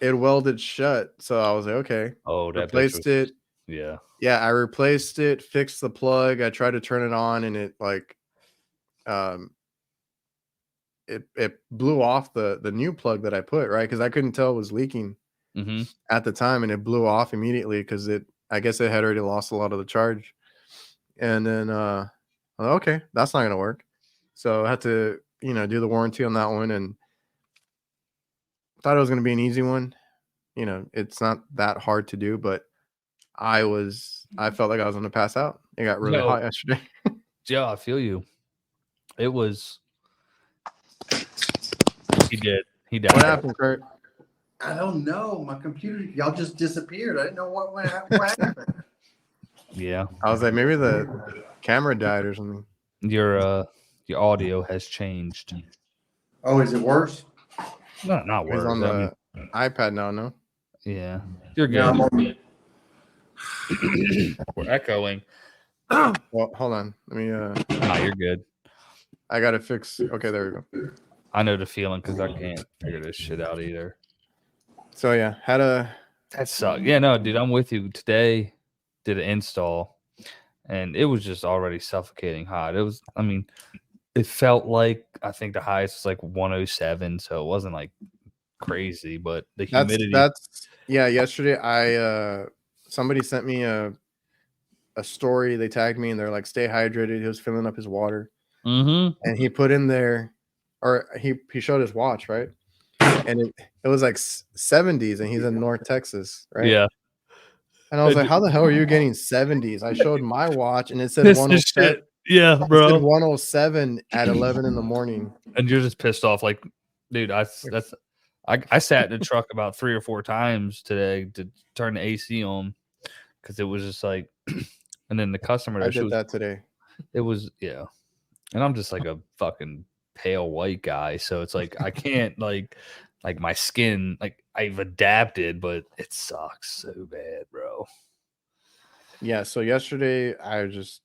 it welded shut. So I was like, okay, Oh, that bitch replaced was, it. yeah. Yeah, I replaced it, fixed the plug. I tried to turn it on, and it like, it blew off the new plug that I put, right? Because I couldn't tell it was leaking Mm-hmm. at the time, and it blew off immediately because I guess it had already lost a lot of the charge. And then okay, that's not gonna work. So I had to, do the warranty on that one, and thought it was gonna be an easy one. It's not that hard to do, but I felt like I was gonna pass out. It got really hot yesterday. Yeah, I feel you. It was. He did. He died. What happened, Kurt? I don't know. My computer, y'all just disappeared. I didn't know what happened. Yeah. I was like, maybe the camera died or something. Your audio has changed. Oh, is it worse? Not He's worse. on the I mean, iPad now, no? yeah. You're Yeah, I'm good. on- We're echoing. Well, hold on. Let me Nah, you're good. I gotta fix. Okay, there we go. I know the feeling because I can't figure this shit out either. So yeah, That sucks. Yeah, no, dude, I'm with you. Today, did an install, and it was just already suffocating hot. It was, I mean, it felt like, I think the highest was like 107, so it wasn't like crazy, but the humidity. Yeah. Yesterday, somebody sent me a story. They tagged me and they're like, "Stay hydrated." He was filling up his water, Mm-hmm. and he put in there, or he showed his watch, right? And it was like 70s, and he's in North Texas, right? Yeah. And I was like, "How the hell are you getting 70s?" I showed my watch, and it said This is 107. shit. Yeah, It said bro. 107 at 11 in the morning. And you're just pissed off, like, dude. I sat in the truck about 3 or 4 times today to turn the AC on because it was just like, and then the customer, I did that today. It was, yeah, and I'm just like a fucking pale white guy, so it's like I can't like my skin, like I've adapted, but it sucks so bad, bro. Yeah. So yesterday, I was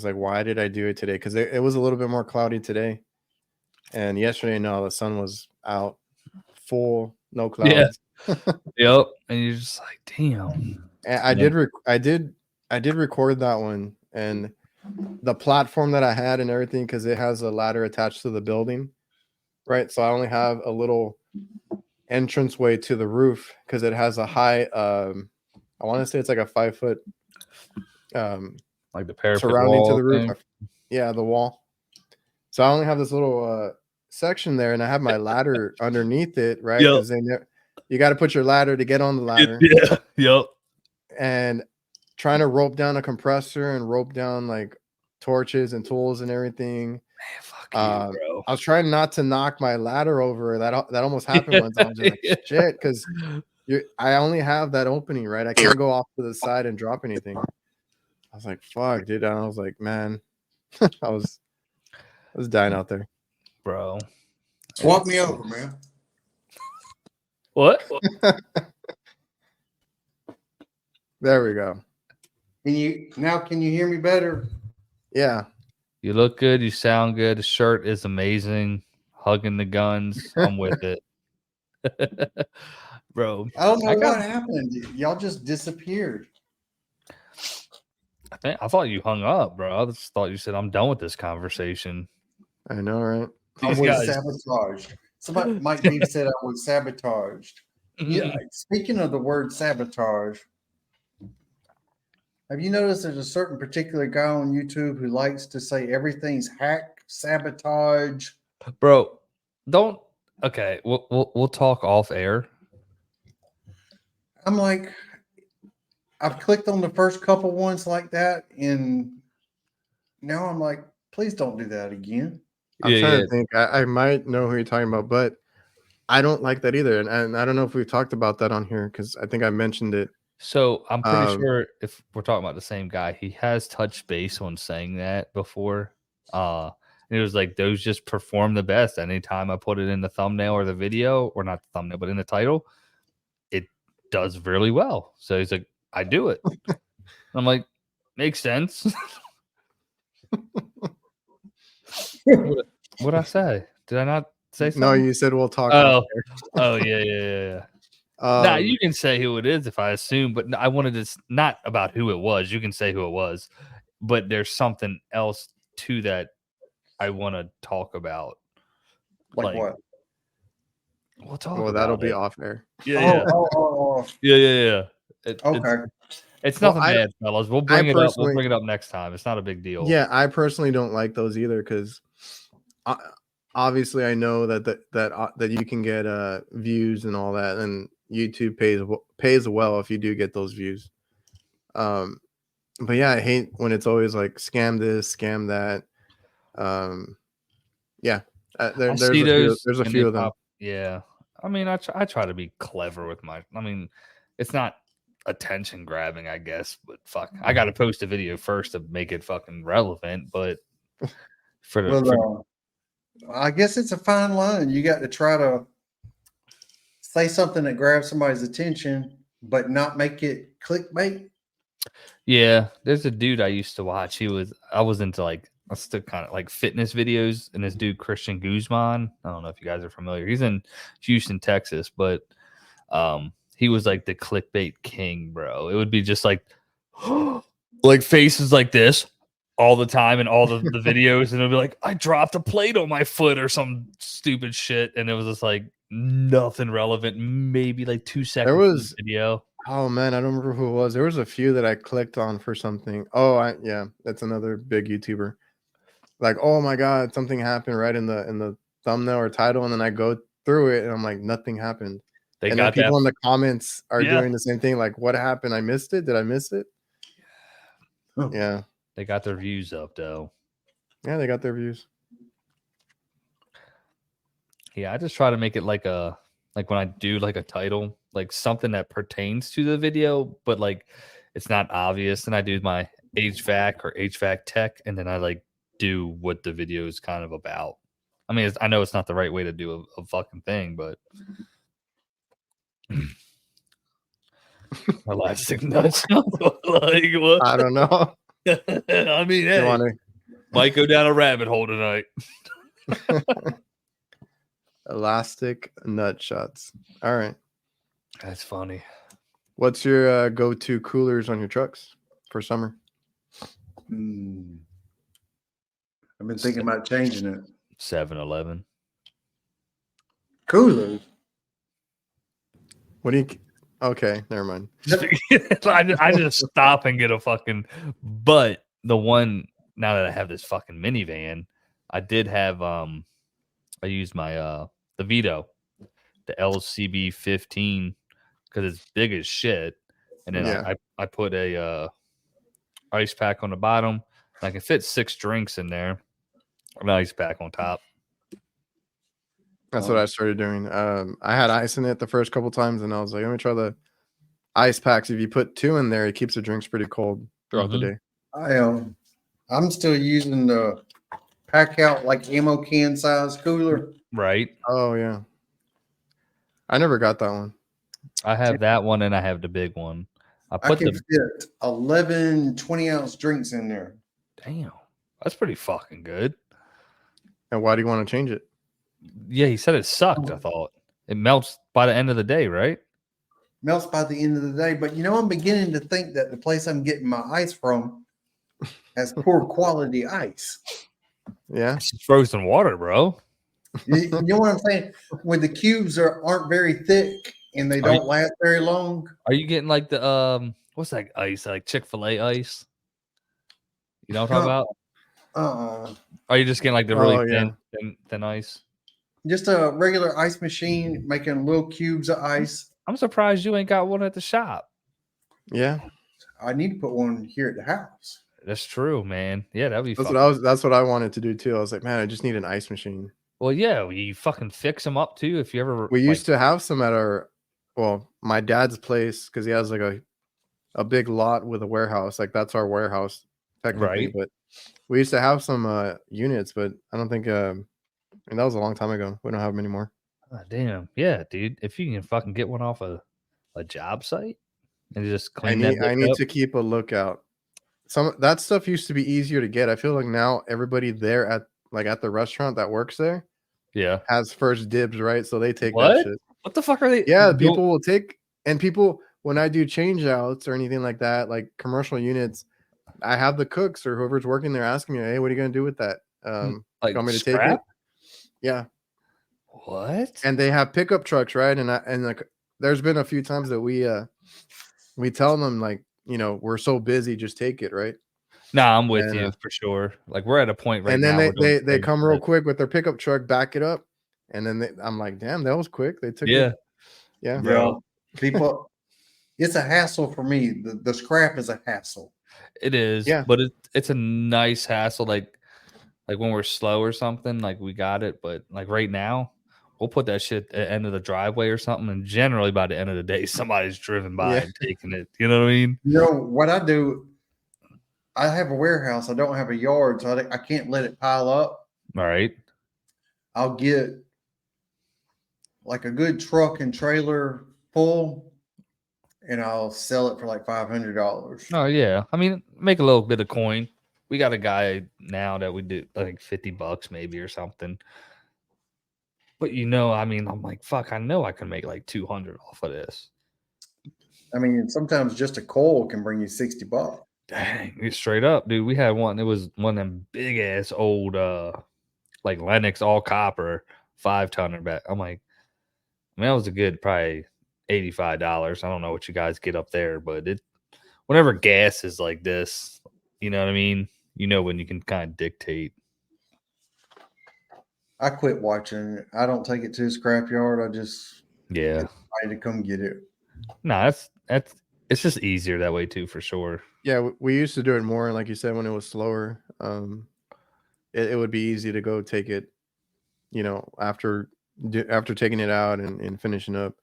like, why did I do it today? Because it was a little bit more cloudy today. And yesterday, no, the sun was out full, no clouds. Yeah. Yep. And you're just like, damn. And I did record that one, and the platform that I had and everything, because it has a ladder attached to the building, right? So I only have a little entranceway to the roof because it has a high, I want to say it's like a 5-foot, Like the parapet surrounding to wall the roof. thing. Yeah, the wall. So I only have this little section there, and I have my ladder underneath it, right? Yep. Because you got to put your ladder to get on the ladder. Yeah. Yep. And trying to rope down a compressor and rope down like torches and tools and everything. Man, fuck you, bro. I was trying not to knock my ladder over. That almost happened once. I was just like, shit, because I only have that opening, right? I can't go off to the side and drop anything. I was like, fuck, dude. And I was like, man, I was dying out there, bro. Swap me over, man. What? There we go. Can you hear me better? Yeah. You look good. You sound good. The shirt is amazing. Hugging the guns. I'm with it. Bro. I don't know what happened. Y'all just disappeared. I thought you hung up, bro. I just thought you said, I'm done with this conversation. I know, right? I was sabotaged. Somebody Mike B said I was sabotaged. Yeah. Speaking of the word sabotage, have you noticed there's a certain particular guy on YouTube who likes to say everything's hack, sabotage? Bro, don't. Okay, we'll talk off air. I'm like, I've clicked on the first couple ones like that, and now I'm like, please don't do that again. I'm trying to think. I might know who you're talking about, but I don't like that either. And I don't know if we've talked about that on here because I think I mentioned it. So I'm pretty sure if we're talking about the same guy, he has touched base on saying that before. And it was like those just perform the best. Anytime I put it in the thumbnail or the video, or not the thumbnail, but in the title, it does really well. So he's like, I do it. I'm like, makes sense. What'd I say? Did I not say something? No, you said we'll talk. Oh, yeah. Nah, you can say who it is if I assume, but I wanted to not about who it was. You can say who it was, but there's something else to that I want to talk about. Like what? We'll talk well, about that'll be it. off air. Yeah, yeah. Okay. It's Well, nothing bad, fellas. We'll bring it up. We'll personally- bring it up next time. It's not a big deal. Yeah, I personally don't like those either because obviously I know that you can get views and all that, and YouTube pays well if you do get those views. But yeah, I hate when it's always like scam this, scam that. Yeah, there's a few of them. Yeah, I mean, I try to be clever with my. I mean, it's not attention grabbing, I guess, but fuck, I got to post a video first to make it fucking relevant. But I guess it's a fine line. You got to try to say something that grabs somebody's attention, but not make it clickbait. Yeah, there's a dude I used to watch. I was into like I still kind of like fitness videos, and this dude Christian Guzman. I don't know if you guys are familiar. He's in Houston, Texas, but he was like the clickbait king, bro. It would be just like like faces like this all the time in all the videos, and it'll be like, I dropped a plate on my foot or some stupid shit, and it was just like nothing relevant, maybe like 2 seconds There was video. Oh man, I don't remember who it was. There was a few that I clicked on for something. Oh, yeah, that's another big YouTuber. Like, oh my god, something happened right in the thumbnail or title, and then I go through it and I'm like, nothing happened. And then people in the comments are doing the same thing. Like, what happened? I missed it. Did I miss it? Yeah, they got their views up though. Yeah, they got their views. Yeah, I just try to make it like when I do like a title, like something that pertains to the video, but like it's not obvious. And I do my HVAC or HVAC tech, and then I like do what the video is kind of about. I mean, I know it's not the right way to do a fucking thing, but elastic nuts. Like what? I don't know. I mean, hey, might go down a rabbit hole tonight. Elastic nut shots. All right. That's funny. What's your go-to coolers on your trucks for summer? I've been thinking about changing it. 7-Eleven. Koolin. What do you? Okay, never mind. I just stop and get a fucking. But the one now that I have this fucking minivan, I did have I used my the Vito, the LCB 15 because it's big as shit, and then I put a ice pack on the bottom. And I can fit 6 drinks in there. An ice pack on top. That's what I started doing. I had ice in it the first couple times, and I was like, let me try the ice packs. If you put 2 in there, it keeps the drinks pretty cold throughout the day. I'm still using the pack out like ammo can size cooler. Right. Oh yeah. I never got that one. I have that one, and I have the big one. I can fit 11 20-ounce drinks in there. Damn, that's pretty fucking good. And why do you want to change it? Yeah, he said it sucked. I thought it melts by the end of the day, right? Melts by the end of the day. But I'm beginning to think that the place I'm getting my ice from has poor quality ice. Yeah, it's frozen water, bro. You know what I'm saying? When the cubes aren't very thick and they don't last very long. Are you getting like the what's that ice? Like Chick-fil-A ice? You know what I'm talking about? Are you just getting like the really thin ice? Just a regular ice machine making little cubes of ice. I'm surprised you ain't got one at the shop. Yeah, I need to put one here at the house. That's true, man. Yeah, that'd be. That's what I wanted to do too. I was like, man, I just need an ice machine. Well, yeah, you fucking fix them up too. If you ever, we used to have some at my dad's place because he has like a big lot with a warehouse. Like that's our warehouse technically, right? But we used to have some units, but I don't think. I mean, that was a long time ago. We don't have them anymore. Oh, damn, yeah, dude. If you can fucking get one off a job site and just clean I need to keep a lookout. That stuff used to be easier to get. I feel like now everybody there at the restaurant that works there, has first dibs, right? So they take that shit. What the fuck are they? Yeah, doing? people will take, and people, when I do change outs or anything like that, like commercial units, I have the cooks or whoever's working there asking me, hey, what are you going to do with that? Like You want me to scrap? take it? Yeah. What? And they have pickup trucks, right? And like, there's been a few times that we tell them like, we're so busy, just take it, right? Nah, I'm with And you for sure. Like we're at a point right and then now. We're doing they come real quick with their pickup truck, back it up, and then I'm like, damn, that was quick. They took Yeah, it. Yeah. bro. People, it's a hassle for me. The scrap is a hassle. It is. Yeah. But it's a nice hassle. Like when we're slow or something, like we got it. But like right now, we'll put that shit at the end of the driveway or something, and generally by the end of the day, somebody's driven by Yeah. and taking it. You know what I mean? What I do, I have a warehouse. I don't have a yard, so I can't let it pile up. All right. I'll get like a good truck and trailer full, and I'll sell it for like $500. Oh yeah. I mean, make a little bit of coin. We got a guy now that we do like $50 maybe or something. But I mean, I'm like, fuck, I know I can make like 200 off of this. I mean, sometimes just a coil can bring you $60. Dang, it's straight up, dude. We had one. It was one of them big ass old, like Lennox all copper 5-tonner back. I'm like, I mean, that was a good probably $85. I don't know what you guys get up there, but whenever gas is like this, you know what I mean. When you can kind of dictate. I quit watching. I don't take it to a scrapyard. I just Yeah. try to come get it. No, that's it's just easier that way too, for sure. Yeah, we used to do it more, like you said, when it was slower. It would be easy to go take it, after taking it out and finishing up,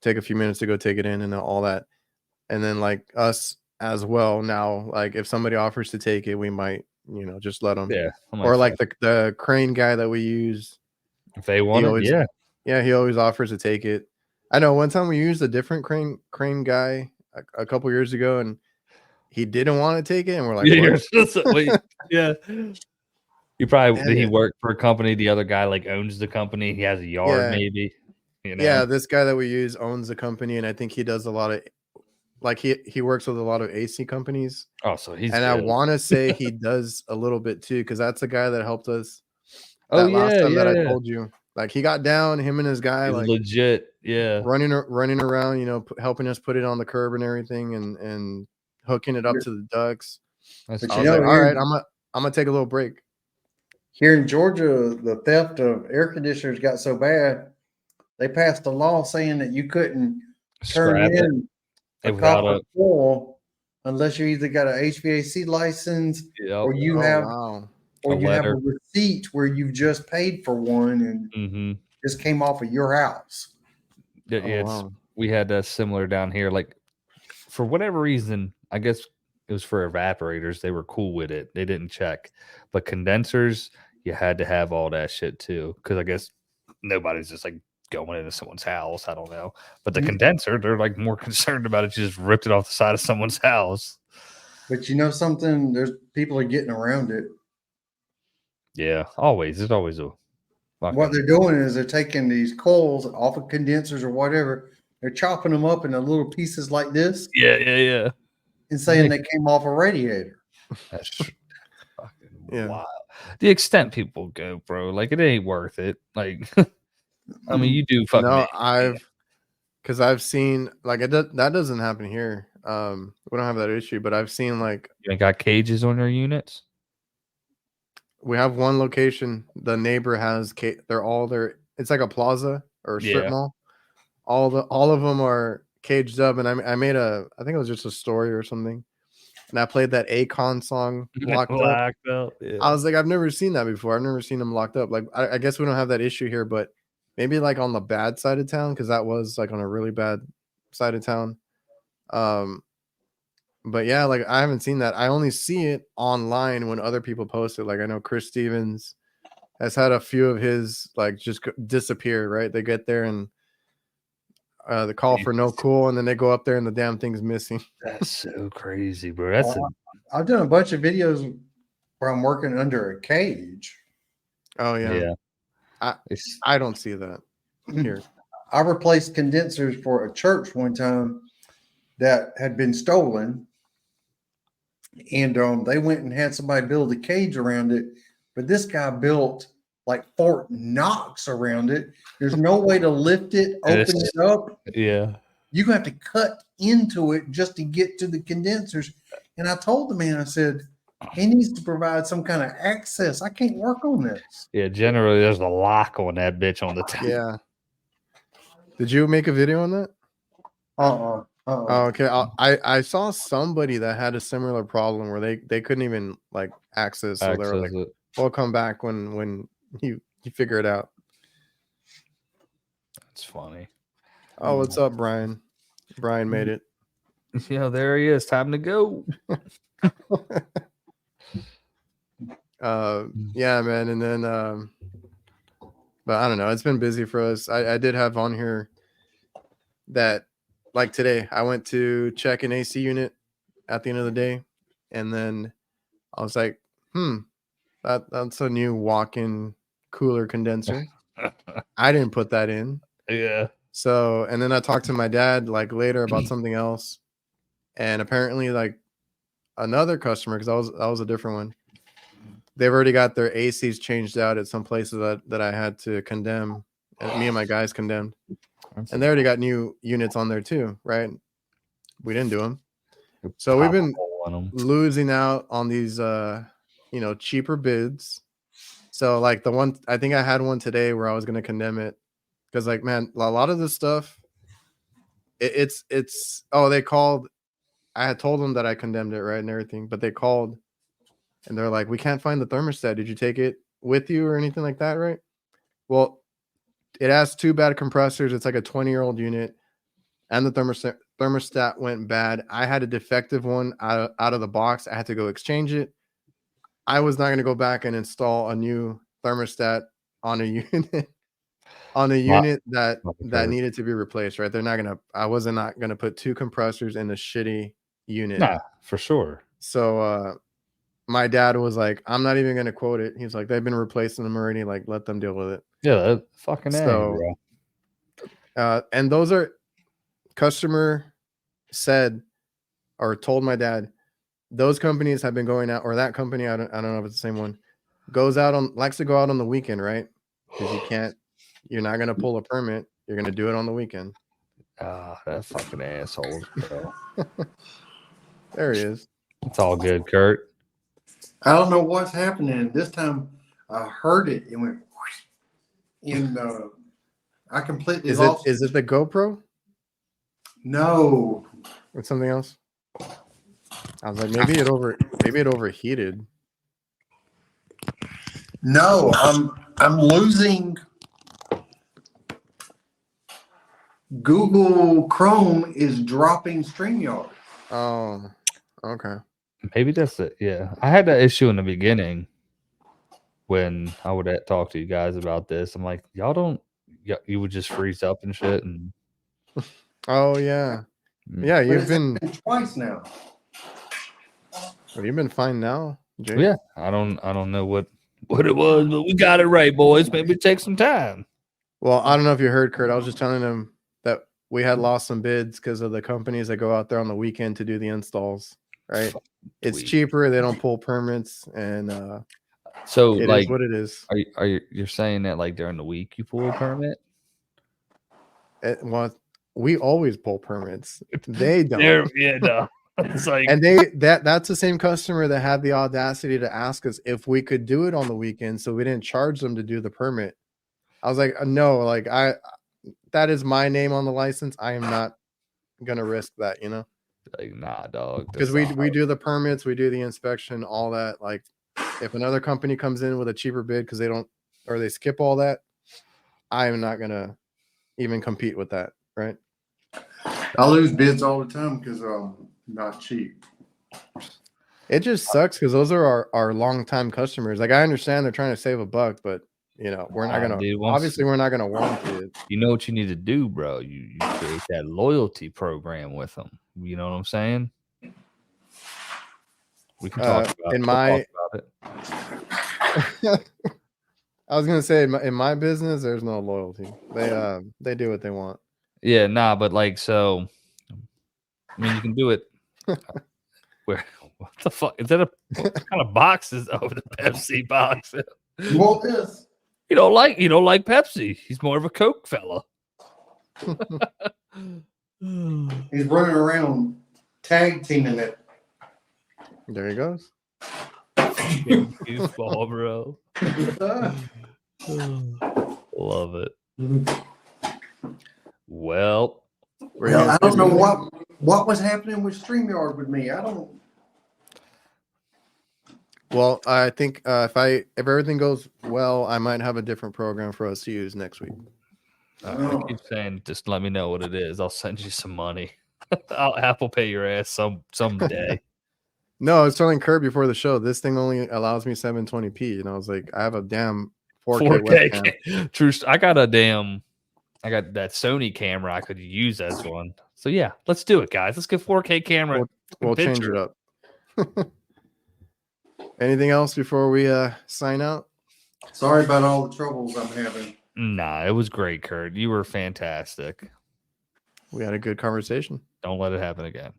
take a few minutes to go take it in and all that. And then like us as well now, like if somebody offers to take it, we might, just let them. Yeah. Or like the crane guy that we use, if they want it, yeah, he always offers to take it. I know one time we used a different crane guy a couple years ago, and he didn't want to take it, and we're like, wait, yeah. He probably did. He it. work for a company. The other guy like owns the company. He has a yard, maybe. Yeah, this guy that we use owns the company, and I think he does a lot of, like he works with a lot of AC companies. Oh, so he's and good. I want to say he does a little bit too, because that's the guy that helped us. Oh last time yeah, that I told you, like he got down, him and his guy, he's like legit, yeah, running around, helping us put it on the curb and everything, and hooking it up to the ducts. That's But I was like, all right, I'm gonna take a little break. Here in Georgia, the theft of air conditioners got so bad, they passed a law saying that you couldn't turn scrap it in a without copper coil unless you either got an HVAC license or you have Wow. or A you have a letter. receipt where you've just paid for one and just came off of your house. Wow. We had a similar down here. Like for whatever reason, I guess it was for evaporators. They were cool with it. They didn't check, but condensers, you had to have all that shit too. Because I guess nobody's just like going into someone's house. I don't know, but the condenser, they're like more concerned about it. You just ripped it off the side of someone's house. But you know something? There's people are getting around it. Yeah, always. There's always a. What they're doing is they're taking these coils off of condensers or whatever. They're chopping them up into little pieces like this. Yeah. And saying they came off a radiator. That's fucking wild. The extent people go, bro, like it ain't worth it. Like, I mean, you do fucking. No, because I've seen like that doesn't happen here. We don't have that issue, but I've seen like you got cages on your units. We have one location. The neighbor has they're all there. It's like a plaza or a strip mall. All of them are caged up, and I made I think it was just a story or something, and I played that Akon song locked up. Yeah. I was like, I've never seen that before. I've never seen them locked up. Like I guess we don't have that issue here, but maybe like on the bad side of town, because that was like on a really bad side of town. But yeah, like I haven't seen that. I only see it online when other people post it. Like I know Chris Stevens has had a few of his like just disappear, right? They get there and the call for no cool, and then they go up there and the damn thing's missing. That's so crazy, bro. I've done a bunch of videos where I'm working under a cage. Oh yeah. I don't see that here. I replaced condensers for a church one time that had been stolen, and they went and had somebody build a cage around it, but this guy built like Fort Knox around it. There's no way to lift it, open it up. Yeah. You have to cut into it just to get to the condensers. And I told the man, I said, he needs to provide some kind of access. I can't work on this. Yeah, generally there's a lock on that bitch on the top. Yeah. Did you make a video on that? Oh, okay. I saw somebody that had a similar problem where they couldn't even like access. So they were like, it. "We'll come back when you figure it out." That's funny. Oh, what's up, Brian? Brian made it. Yeah, there he is. Time to go. Yeah, man. And then but I don't know, it's been busy for us. I did have on here that like today I went to check an AC unit at the end of the day, and then I was like, that's a new walk-in cooler condenser. I didn't put that in. Yeah. So, and then I talked to my dad like later about something else, and apparently like another customer, because that was a different one, they've already got their ACs changed out at some places that I had to condemn, and me and my guys condemned, and they already got new units on there too, right? We didn't do them, so we've been losing out on these cheaper bids. So like the one, I think I had one today where I was going to condemn it because like, man, a lot of this stuff, it's they called. I had told them that I condemned it, right, and everything, but they called and they're like, we can't find the thermostat. Did you take it with you or anything like that, right? Well, it has two bad compressors. It's like a 20-year-old unit, and the thermostat went bad. I had a defective one out of the box. I had to go exchange it. I was not going to go back and install a new thermostat on a unit that needed to be replaced, right? I wasn't not going to put two compressors in a shitty unit. Nah, for sure. So my dad was like, I'm not even going to quote it. He's like, they've been replacing them already. Like, let them deal with it. Yeah, that fucking so, and those are customer said or told my dad, those companies have been going out, or that company, I don't know if it's the same one, likes to go out on the weekend, right? Because you're not going to pull a permit. You're going to do it on the weekend. That fucking asshole. There he is. It's all good, Kurt. I don't know what's happening. This time I heard it. It went and I completely lost. Is it the GoPro? No. It's something else? I was like, maybe it overheated. No, I'm losing. Google Chrome is dropping StreamYard. Oh, okay. Maybe that's it. Yeah, I had that issue in the beginning when I would talk to you guys about this. I'm like, you would just freeze up and shit. And oh yeah, yeah. You've been twice now. Well, you've been fine now, Jake. Yeah, I don't know what it was, but we got it right, boys. Maybe it takes some time. Well, I don't know if you heard, Kurt. I was just telling him that we had lost some bids because of the companies that go out there on the weekend to do the installs. Right? It's cheaper. They don't pull permits, and so it like is what it is. Are you're saying that like during the week you pull a permit? Well, we always pull permits. They don't. Yeah, no. It's like, and that's the same customer that had the audacity to ask us if we could do it on the weekend, so we didn't charge them to do the permit. I was like, no, like that is my name on the license. I am not gonna risk that, Like, nah, dog. Because we do the permits, we do the inspection, all that. Like, if another company comes in with a cheaper bid because they skip all that, I am not gonna even compete with that, right? I lose bids all the time because not cheap. It just sucks because those are our longtime customers. Like, I understand they're trying to save a buck, but we're not gonna obviously we're not gonna warranty it. You know what you need to do, bro? You create that loyalty program with them. You know what I'm saying? We can talk about in my talk about it. I was gonna say in my business, there's no loyalty. They do what they want. Yeah, nah, but like so. I mean, you can do it. Where? What the fuck is that? What kind of box is over the Pepsi box? You want this? You don't like Pepsi. He's more of a Coke fella. He's running around tag teaming it. There he goes. Goofball, bro. Love it. Well, I don't know what was happening with StreamYard with me. I don't. Well, I think if everything goes well, I might have a different program for us to use next week. I keep saying, just let me know what it is. I'll send you some money. I'll Apple Pay your ass someday. No, I was telling Kurt before the show, this thing only allows me 720p, and I was like, I have a damn 4K webcam. True. I got that Sony camera I could use as one. So yeah, let's do it, guys. Let's get 4K camera. We'll change it up. Anything else before we sign out? Sorry about all the troubles I'm having. Nah, it was great, Kurt. You were fantastic. We had a good conversation. Don't let it happen again.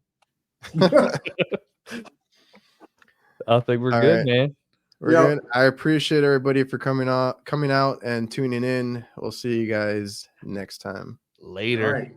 I think we're good, right, man. We're good. I appreciate everybody for coming out and tuning in. We'll see you guys next time. Later.